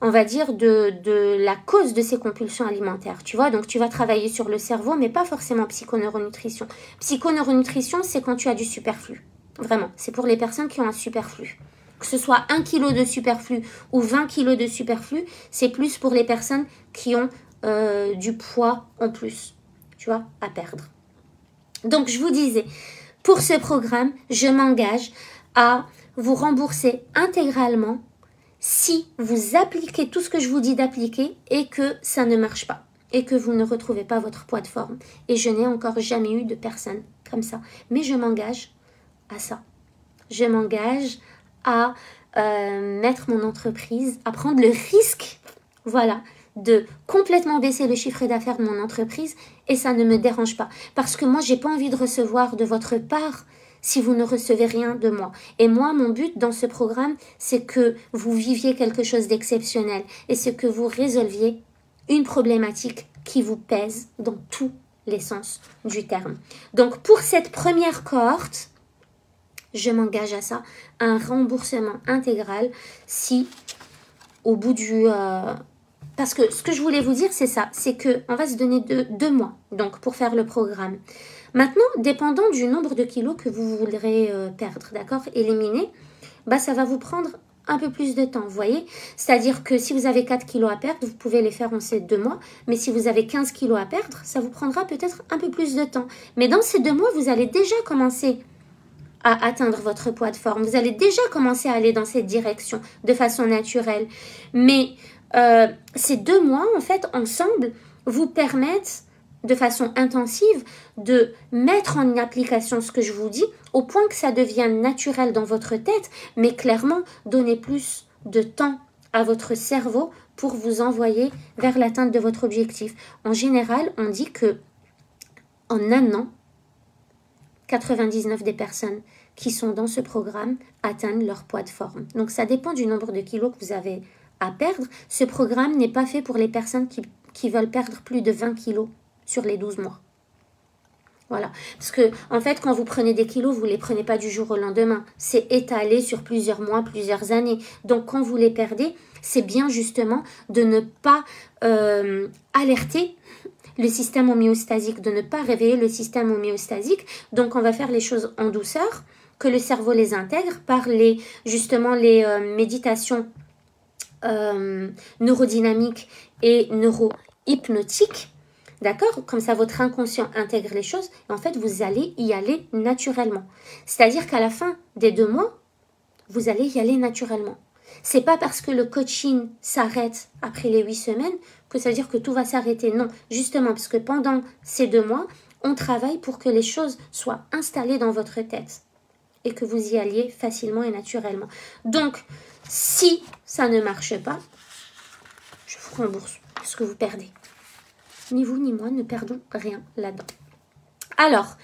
on va dire, de la cause de ces compulsions alimentaires. Tu vois, donc tu vas travailler sur le cerveau, mais pas forcément psychoneuronutrition. Psychoneuronutrition, c'est quand tu as du superflu. Vraiment, c'est pour les personnes qui ont un superflu. Que ce soit 1 kg de superflu ou 20 kg de superflu, c'est plus pour les personnes qui ont du poids en plus, tu vois, à perdre. Donc, je vous disais, pour ce programme, je m'engage à vous rembourser intégralement si vous appliquez tout ce que je vous dis d'appliquer et que ça ne marche pas et que vous ne retrouvez pas votre poids de forme. Et je n'ai encore jamais eu de personne comme ça. Mais je m'engage à ça. Je m'engage à mettre mon entreprise, à prendre le risque, voilà, de complètement baisser le chiffre d'affaires de mon entreprise et ça ne me dérange pas. Parce que moi, j'ai pas envie de recevoir de votre part si vous ne recevez rien de moi. Et moi, mon but dans ce programme, c'est que vous viviez quelque chose d'exceptionnel et c'est que vous résolviez une problématique qui vous pèse dans tous les sens du terme. Donc, pour cette première cohorte, je m'engage à ça, un remboursement intégral si au bout du... Parce que ce que je voulais vous dire, c'est ça, c'est qu'on va se donner deux mois donc, pour faire le programme. Maintenant, dépendant du nombre de kilos que vous voudrez perdre, d'accord, éliminer, bah, ça va vous prendre un peu plus de temps, vous voyez. C'est-à-dire que si vous avez 4 kilos à perdre, vous pouvez les faire en ces 2 mois. Mais si vous avez 15 kilos à perdre, ça vous prendra peut-être un peu plus de temps. Mais dans ces 2 mois, vous allez déjà commencer à atteindre votre poids de forme. Vous allez déjà commencer à aller dans cette direction de façon naturelle. Mais ces 2 mois, en fait, ensemble, vous permettent de façon intensive de mettre en application ce que je vous dis au point que ça devienne naturel dans votre tête, mais clairement donner plus de temps à votre cerveau pour vous envoyer vers l'atteinte de votre objectif. En général, on dit que en un an, 99 des personnes qui sont dans ce programme atteignent leur poids de forme. Donc ça dépend du nombre de kilos que vous avez à perdre. Ce programme n'est pas fait pour les personnes qui veulent perdre plus de 20 kilos sur les 12 mois. Voilà. Parce que, en fait, quand vous prenez des kilos, vous ne les prenez pas du jour au lendemain. C'est étalé sur plusieurs mois, plusieurs années. Donc, quand vous les perdez, c'est bien justement de ne pas alerter le système homéostasique, de ne pas réveiller le système homéostasique. Donc, on va faire les choses en douceur, que le cerveau les intègre par justement les méditations neurodynamiques et neurohypnotiques. D'accord? Comme ça, votre inconscient intègre les choses et en fait, vous allez y aller naturellement. C'est-à-dire qu'à la fin des 2 mois, vous allez y aller naturellement. C'est pas parce que le coaching s'arrête après les 8 semaines que ça veut dire que tout va s'arrêter. Non, justement, parce que pendant ces 2 mois, on travaille pour que les choses soient installées dans votre tête et que vous y alliez facilement et naturellement. Donc, si ça ne marche pas, je vous rembourse ce que vous perdez. Ni vous ni moi ne perdons rien là-dedans. Alors,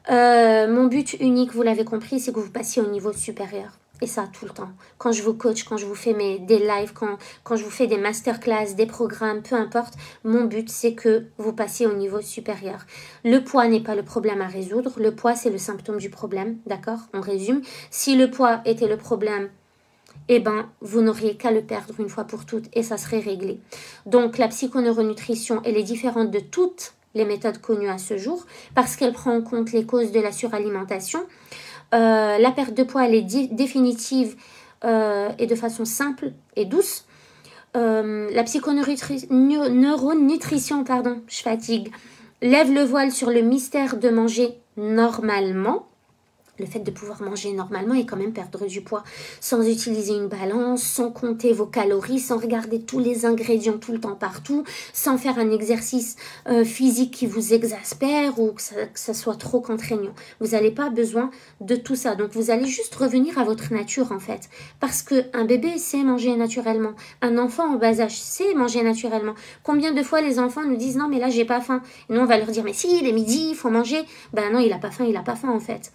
mon but unique, vous l'avez compris, c'est que vous passiez au niveau supérieur. Et ça, tout le temps. Quand je vous coach, quand je vous fais des lives, quand je vous fais des masterclass, des programmes, peu importe, mon but, c'est que vous passiez au niveau supérieur. Le poids n'est pas le problème à résoudre. Le poids, c'est le symptôme du problème, d'accord? On résume. Si le poids était le problème, eh ben, vous n'auriez qu'à le perdre une fois pour toutes et ça serait réglé. Donc, la psychoneuronutrition, elle est différente de toutes les méthodes connues à ce jour parce qu'elle prend en compte les causes de la suralimentation. La perte de poids, elle est définitive et de façon simple et douce. La psychoneuronutrition, pardon, je fatigue, lève le voile sur le mystère de manger normalement. Le fait de pouvoir manger normalement et quand même perdre du poids sans utiliser une balance, sans compter vos calories, sans regarder tous les ingrédients tout le temps partout, sans faire un exercice physique qui vous exaspère ou que ça soit trop contraignant. Vous n'avez pas besoin de tout ça. Donc, vous allez juste revenir à votre nature en fait. Parce qu'un bébé sait manger naturellement. Un enfant en bas âge sait manger naturellement. Combien de fois les enfants nous disent « Non, mais là, j'ai pas faim ». Et nous, on va leur dire « Mais si, il est midi, il faut manger ». Ben non, il a pas faim en fait.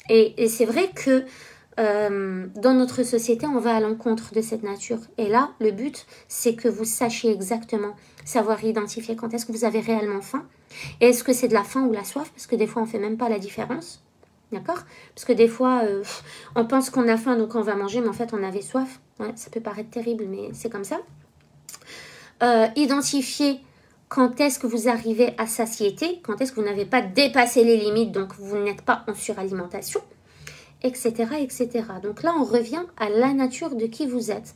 Et c'est vrai que dans notre société, on va à l'encontre de cette nature. Et là, le but, c'est que vous sachiez exactement savoir identifier quand est-ce que vous avez réellement faim. Et est-ce que c'est de la faim ou la soif? Parce que des fois, on ne fait même pas la différence. D'accord? Parce que des fois, on pense qu'on a faim, donc on va manger, mais en fait, on avait soif. Ouais, ça peut paraître terrible, mais c'est comme ça. Identifier quand est-ce que vous arrivez à satiété, quand est-ce que vous n'avez pas dépassé les limites, donc vous n'êtes pas en suralimentation, etc., etc. Donc là, on revient à la nature de qui vous êtes.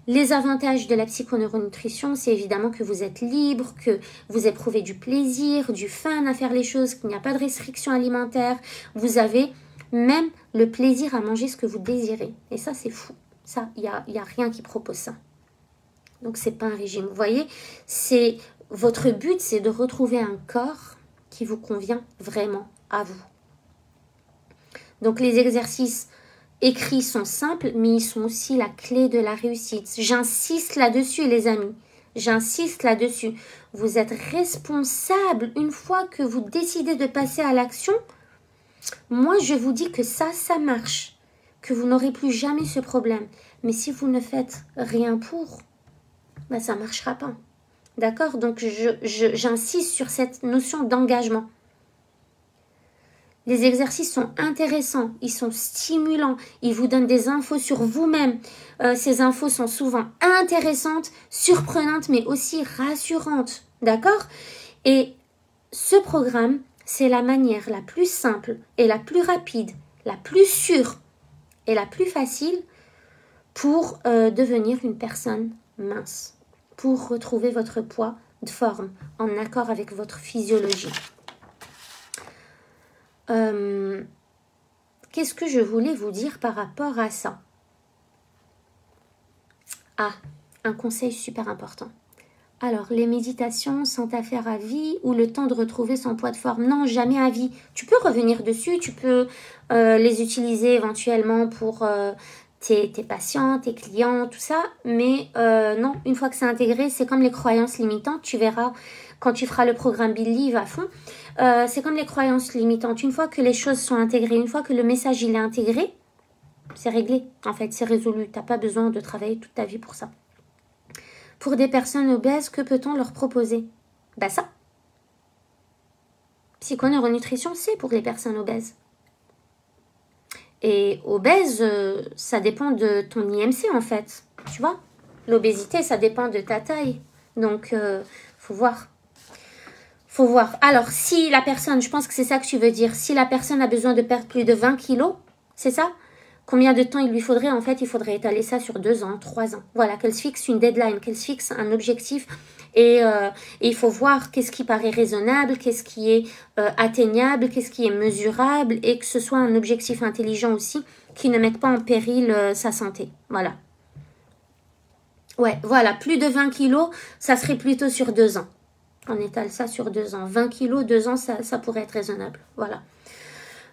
Les avantages de la psychoneuronutrition, c'est évidemment que vous êtes libre, que vous éprouvez du plaisir, du fun à faire les choses, qu'il n'y a pas de restrictions alimentaires. Vous avez même le plaisir à manger ce que vous désirez. Et ça, c'est fou. Ça, il y a rien qui propose ça. Donc, c'est pas un régime. Vous voyez, votre but, c'est de retrouver un corps qui vous convient vraiment à vous. Donc, les exercices écrits sont simples, mais ils sont aussi la clé de la réussite. J'insiste là-dessus, les amis. J'insiste là-dessus. Vous êtes responsable une fois que vous décidez de passer à l'action. Moi, je vous dis que ça marche. Que vous n'aurez plus jamais ce problème. Mais si vous ne faites rien pour, ben, ça ne marchera pas. D'accord? Donc, j'insiste sur cette notion d'engagement. Les exercices sont intéressants, ils sont stimulants, ils vous donnent des infos sur vous-même. Ces infos sont souvent intéressantes, surprenantes, mais aussi rassurantes. D'accord? Et ce programme, c'est la manière la plus simple et la plus rapide, la plus sûre et la plus facile pour devenir une personne mince, pour retrouver votre poids de forme en accord avec votre physiologie. Qu'est-ce que je voulais vous dire par rapport à ça? Ah, un conseil super important. Alors, les méditations sont à faire à vie ou le temps de retrouver son poids de forme? Non, jamais à vie. Tu peux revenir dessus, tu peux les utiliser éventuellement pour tes patients, tes clients, tout ça. Mais non, une fois que c'est intégré, c'est comme les croyances limitantes. Tu verras quand tu feras le programme Believe à fond. C'est comme les croyances limitantes. Une fois que les choses sont intégrées, une fois que le message il est intégré, c'est réglé. En fait, c'est résolu. Tu n'as pas besoin de travailler toute ta vie pour ça. Pour des personnes obèses, que peut-on leur proposer? Ben ça. Psychoneuronutrition, c'est pour les personnes obèses. Et obèse, ça dépend de ton IMC en fait. Tu vois? L'obésité, ça dépend de ta taille. Donc, faut voir. Faut voir. Alors, si la personne, je pense que c'est ça que tu veux dire, si la personne a besoin de perdre plus de 20 kilos, c'est ça? Combien de temps il lui faudrait? En fait, il faudrait étaler ça sur 2 ans, 3 ans. Voilà, qu'elle se fixe une deadline, qu'elle se fixe un objectif. Et il faut voir qu'est-ce qui paraît raisonnable, qu'est-ce qui est atteignable, qu'est-ce qui est mesurable. Et que ce soit un objectif intelligent aussi, qui ne mette pas en péril sa santé. Voilà. Ouais, voilà, plus de 20 kilos, ça serait plutôt sur 2 ans. On étale ça sur 2 ans. 20 kilos, 2 ans, ça pourrait être raisonnable. Voilà.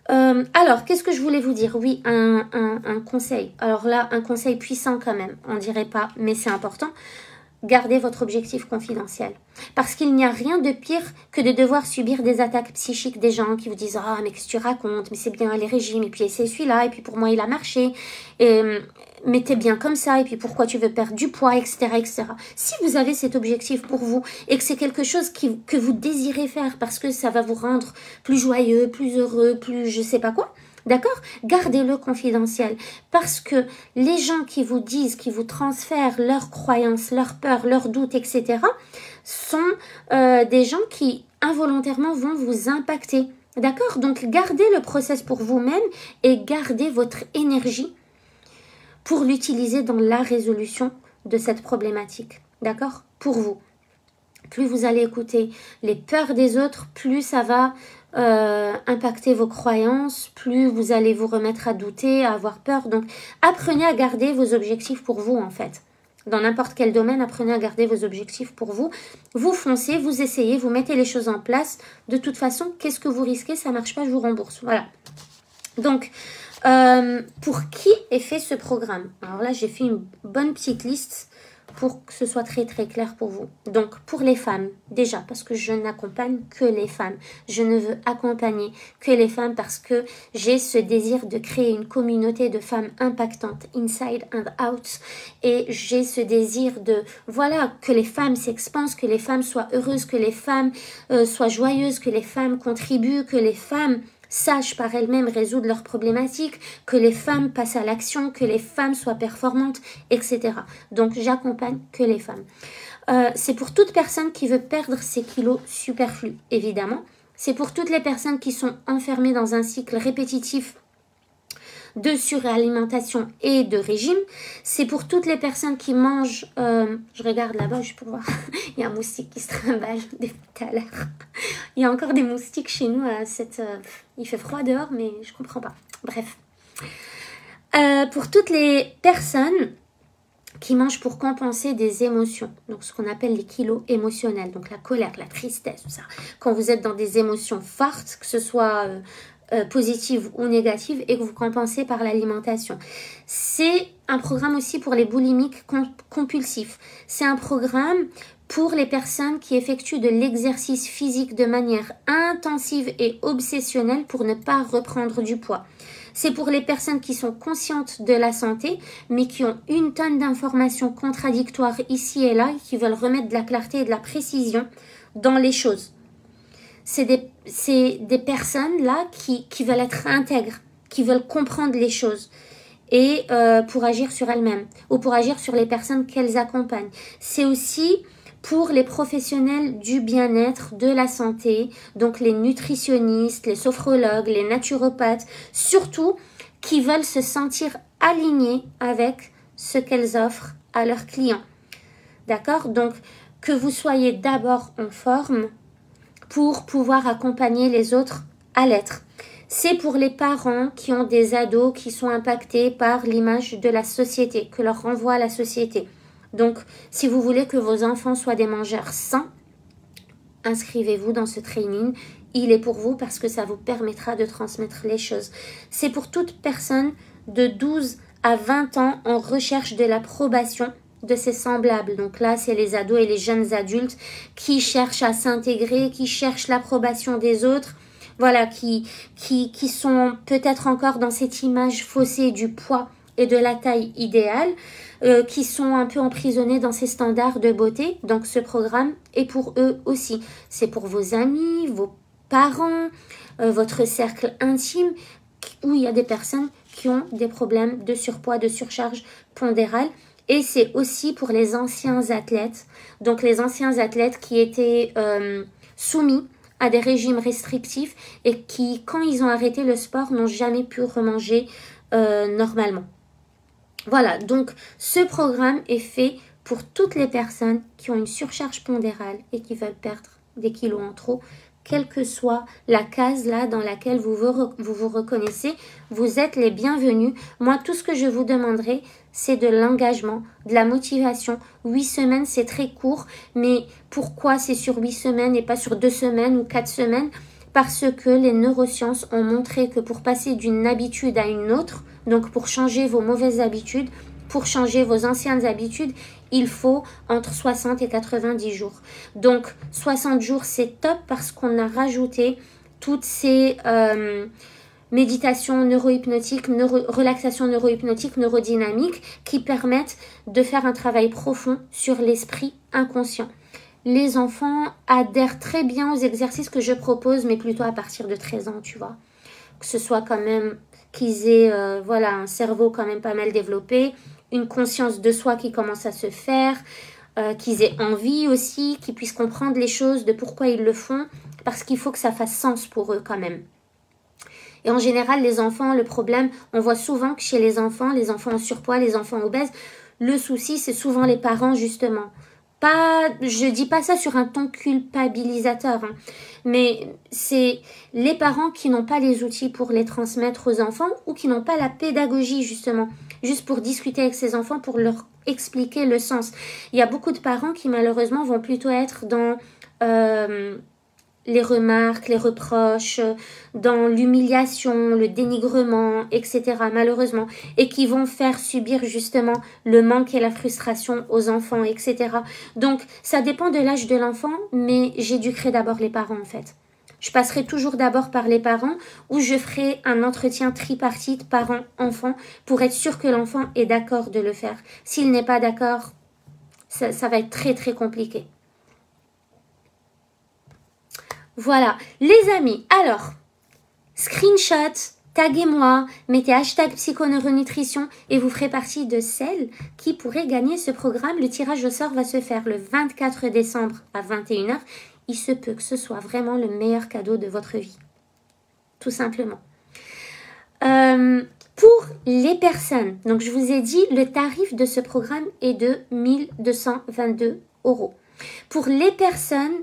Alors, qu'est-ce que je voulais vous dire? Oui, un conseil. Alors là, un conseil puissant quand même. On dirait pas, mais c'est important. Gardez votre objectif confidentiel. Parce qu'il n'y a rien de pire que de devoir subir des attaques psychiques des gens qui vous disent « Ah, mais qu'est-ce que tu racontes? Mais c'est bien les régimes, et puis c'est celui-là, et puis pour moi il a marché, et, mais t'es bien comme ça, et puis pourquoi tu veux perdre du poids, etc. etc. » Si vous avez cet objectif pour vous, et que c'est quelque chose que vous désirez faire parce que ça va vous rendre plus joyeux, plus heureux, plus je sais pas quoi, d'accord? Gardez-le confidentiel parce que les gens qui vous disent, qui vous transfèrent leurs croyances, leurs peurs, leurs doutes, etc. sont des gens qui involontairement vont vous impacter, d'accord? Donc gardez le process pour vous-même et gardez votre énergie pour l'utiliser dans la résolution de cette problématique, d'accord? Pour vous. Plus vous allez écouter les peurs des autres, plus ça va impacter vos croyances, plus vous allez vous remettre à douter, à avoir peur. Donc, apprenez à garder vos objectifs pour vous, en fait. Dans n'importe quel domaine, apprenez à garder vos objectifs pour vous. Vous foncez, vous essayez, vous mettez les choses en place. De toute façon, qu'est-ce que vous risquez? Ça ne marche pas, je vous rembourse. Voilà. Donc, pour qui est fait ce programme? Alors là, j'ai fait une bonne petite liste pour que ce soit très très clair pour vous. Donc pour les femmes, déjà, parce que je n'accompagne que les femmes. Je ne veux accompagner que les femmes parce que j'ai ce désir de créer une communauté de femmes impactantes, inside and out. Et j'ai ce désir de, voilà, que les femmes s'expansent, que les femmes soient heureuses, que les femmes soient joyeuses, que les femmes contribuent, que les femmes sachent par elles-mêmes résoudre leurs problématiques, que les femmes passent à l'action, que les femmes soient performantes, etc. Donc, j'accompagne que les femmes. C'est pour toute personne qui veut perdre ses kilos superflus, évidemment. C'est pour toutes les personnes qui sont enfermées dans un cycle répétitif de suralimentation et de régime. C'est pour toutes les personnes qui mangent... je regarde là-bas, je peux voir. Il y a un moustique qui se trimballe depuis tout à l'heure. Il y a encore des moustiques chez nous. Il fait froid dehors, mais je comprends pas. Bref. Pour toutes les personnes qui mangent pour compenser des émotions. Donc, ce qu'on appelle les kilos émotionnels. Donc, la colère, la tristesse, tout ça. Quand vous êtes dans des émotions fortes, que ce soit... positive ou négative et que vous compensez par l'alimentation. C'est un programme aussi pour les boulimiques compulsifs. C'est un programme pour les personnes qui effectuent de l'exercice physique de manière intensive et obsessionnelle pour ne pas reprendre du poids. C'est pour les personnes qui sont conscientes de la santé, mais qui ont une tonne d'informations contradictoires ici et là, et qui veulent remettre de la clarté et de la précision dans les choses. C'est des personnes là qui veulent être intègres, qui veulent comprendre les choses et pour agir sur elles-mêmes ou pour agir sur les personnes qu'elles accompagnent. C'est aussi pour les professionnels du bien-être, de la santé, donc les nutritionnistes, les sophrologues, les naturopathes, surtout qui veulent se sentir alignés avec ce qu'elles offrent à leurs clients. D'accord? Donc, que vous soyez d'abord en forme pour pouvoir accompagner les autres à l'être. C'est pour les parents qui ont des ados qui sont impactés par l'image de la société, que leur renvoie la société. Donc, si vous voulez que vos enfants soient des mangeurs sains, inscrivez-vous dans ce training. Il est pour vous parce que ça vous permettra de transmettre les choses. C'est pour toute personne de 12 à 20 ans en recherche de l'approbation de ses semblables. Donc là, c'est les ados et les jeunes adultes qui cherchent à s'intégrer, qui cherchent l'approbation des autres, voilà, qui sont peut-être encore dans cette image faussée du poids et de la taille idéale, qui sont un peu emprisonnés dans ces standards de beauté. Donc ce programme est pour eux aussi. C'est pour vos amis, vos parents, votre cercle intime, où il y a des personnes qui ont des problèmes de surpoids, de surcharge pondérale. Et c'est aussi pour les anciens athlètes, donc les anciens athlètes qui étaient soumis à des régimes restrictifs et qui, quand ils ont arrêté le sport, n'ont jamais pu remanger normalement. Voilà, donc ce programme est fait pour toutes les personnes qui ont une surcharge pondérale et qui veulent perdre des kilos en trop, quelle que soit la case là dans laquelle vous vous reconnaissez, vous êtes les bienvenus. Moi, tout ce que je vous demanderai, c'est de l'engagement, de la motivation. 8 semaines, c'est très court, mais pourquoi c'est sur 8 semaines et pas sur 2 semaines ou 4 semaines? Parce que les neurosciences ont montré que pour passer d'une habitude à une autre, donc pour changer vos mauvaises habitudes, pour changer vos anciennes habitudes, il faut entre 60 et 90 jours. Donc 60 jours, c'est top parce qu'on a rajouté toutes ces méditation neurohypnotique, relaxation neurohypnotique, neurodynamique qui permettent de faire un travail profond sur l'esprit inconscient. Les enfants adhèrent très bien aux exercices que je propose, mais plutôt à partir de 13 ans, tu vois. Que ce soit quand même qu'ils aient voilà, un cerveau quand même pas mal développé, une conscience de soi qui commence à se faire, qu'ils aient envie aussi, qu'ils puissent comprendre les choses, de pourquoi ils le font, parce qu'il faut que ça fasse sens pour eux quand même. Et en général, les enfants, le problème, on voit souvent que chez les enfants en surpoids, les enfants obèses, le souci, c'est souvent les parents, justement. Je dis pas ça sur un ton culpabilisateur, hein, mais c'est les parents qui n'ont pas les outils pour les transmettre aux enfants ou qui n'ont pas la pédagogie, justement, juste pour discuter avec ces enfants, pour leur expliquer le sens. Il y a beaucoup de parents qui, malheureusement, vont plutôt être dans les remarques, les reproches, dans l'humiliation, le dénigrement, etc. malheureusement, et qui vont faire subir justement le manque et la frustration aux enfants, etc. Donc, ça dépend de l'âge de l'enfant, mais j'éduquerai d'abord les parents en fait. Je passerai toujours d'abord par les parents ou je ferai un entretien tripartite parent-enfant pour être sûr que l'enfant est d'accord de le faire. S'il n'est pas d'accord, ça va être très très compliqué. Voilà, les amis, alors, screenshot, taguez-moi, mettez hashtag psychoneuronutrition et vous ferez partie de celles qui pourraient gagner ce programme. Le tirage au sort va se faire le 24 décembre à 21 h. Il se peut que ce soit vraiment le meilleur cadeau de votre vie, tout simplement. Pour les personnes, donc je vous ai dit, le tarif de ce programme est de 1222 €. Pour les personnes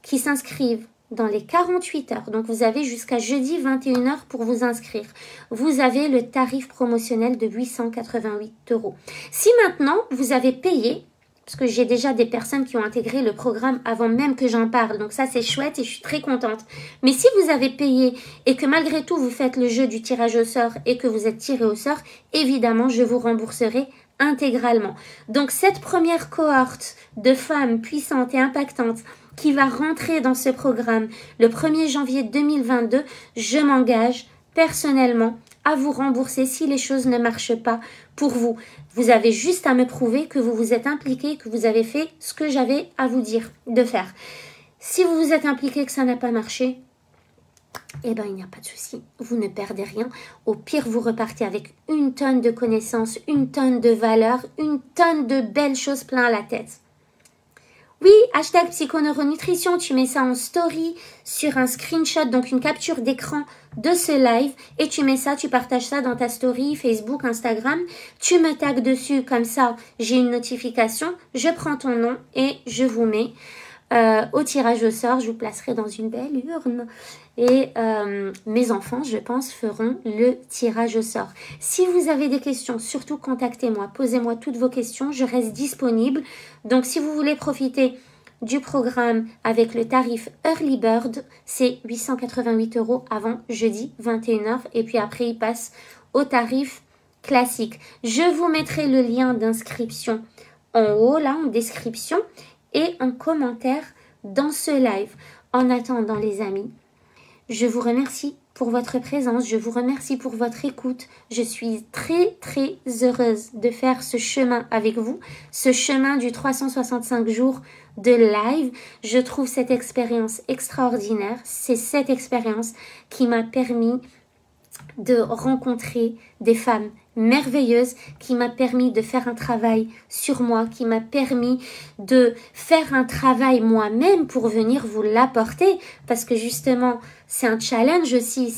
qui s'inscrivent dans les 48 heures, donc vous avez jusqu'à jeudi 21 h pour vous inscrire, vous avez le tarif promotionnel de 888 €. Si maintenant vous avez payé, parce que j'ai déjà des personnes qui ont intégré le programme avant même que j'en parle, donc ça c'est chouette et je suis très contente. Mais si vous avez payé et que malgré tout vous faites le jeu du tirage au sort et que vous êtes tiré au sort, évidemment je vous rembourserai intégralement. Donc cette première cohorte de femmes puissantes et impactantes qui va rentrer dans ce programme le 1er janvier 2022, je m'engage personnellement à vous rembourser si les choses ne marchent pas pour vous. Vous avez juste à me prouver que vous vous êtes impliqué, que vous avez fait ce que j'avais à vous dire de faire. Si vous vous êtes impliqué que ça n'a pas marché, eh bien, il n'y a pas de souci. Vous ne perdez rien. Au pire, vous repartez avec une tonne de connaissances, une tonne de valeurs, une tonne de belles choses plein la tête. Oui, hashtag psychoneuronutrition, tu mets ça en story sur un screenshot, donc une capture d'écran de ce live et tu mets ça, tu partages ça dans ta story, Facebook, Instagram, tu me tags dessus, comme ça j'ai une notification, je prends ton nom et je vous mets au tirage au sort, je vous placerai dans une belle urne et mes enfants, je pense, feront le tirage au sort. Si vous avez des questions, surtout contactez-moi, posez-moi toutes vos questions, je reste disponible. Donc si vous voulez profiter du programme avec le tarif Early Bird, c'est 888 € avant jeudi 21 h et puis après il passe au tarif classique. Je vous mettrai le lien d'inscription en haut, là, en description et en commentaire dans ce live. En attendant les amis, je vous remercie pour votre présence, je vous remercie pour votre écoute. Je suis très très heureuse de faire ce chemin avec vous, ce chemin du 365 jours de live. Je trouve cette expérience extraordinaire. C'est cette expérience qui m'a permis de rencontrer des femmes merveilleuse, qui m'a permis de faire un travail sur moi, qui m'a permis de faire un travail moi-même pour venir vous l'apporter, parce que justement c'est un challenge aussi,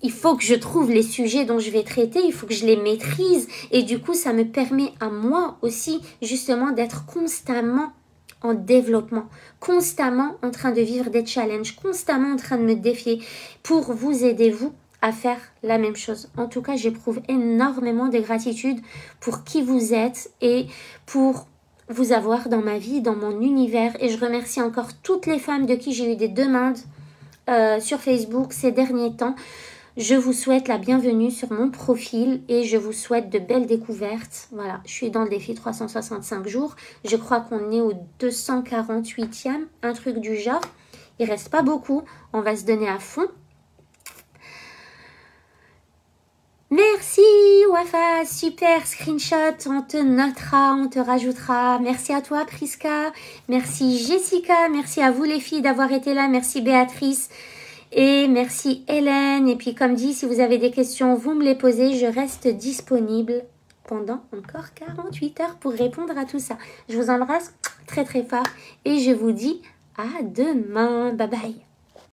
il faut que je trouve les sujets dont je vais traiter, il faut que je les maîtrise et du coup ça me permet à moi aussi justement d'être constamment en développement, constamment en train de vivre des challenges, constamment en train de me défier pour vous aider vous à faire la même chose. En tout cas, j'éprouve énormément de gratitude pour qui vous êtes et pour vous avoir dans ma vie, dans mon univers. Et je remercie encore toutes les femmes de qui j'ai eu des demandes sur Facebook ces derniers temps. Je vous souhaite la bienvenue sur mon profil et je vous souhaite de belles découvertes. Voilà, je suis dans le défi 365 jours. Je crois qu'on est au 248e, un truc du genre. Il reste pas beaucoup, on va se donner à fond. Merci Wafa, super screenshot, on te notera, on te rajoutera. Merci à toi Priska, merci Jessica, merci à vous les filles d'avoir été là, merci Béatrice et merci Hélène. Et puis comme dit, si vous avez des questions, vous me les posez, je reste disponible pendant encore 48 heures pour répondre à tout ça. Je vous embrasse très très fort et je vous dis à demain, bye bye.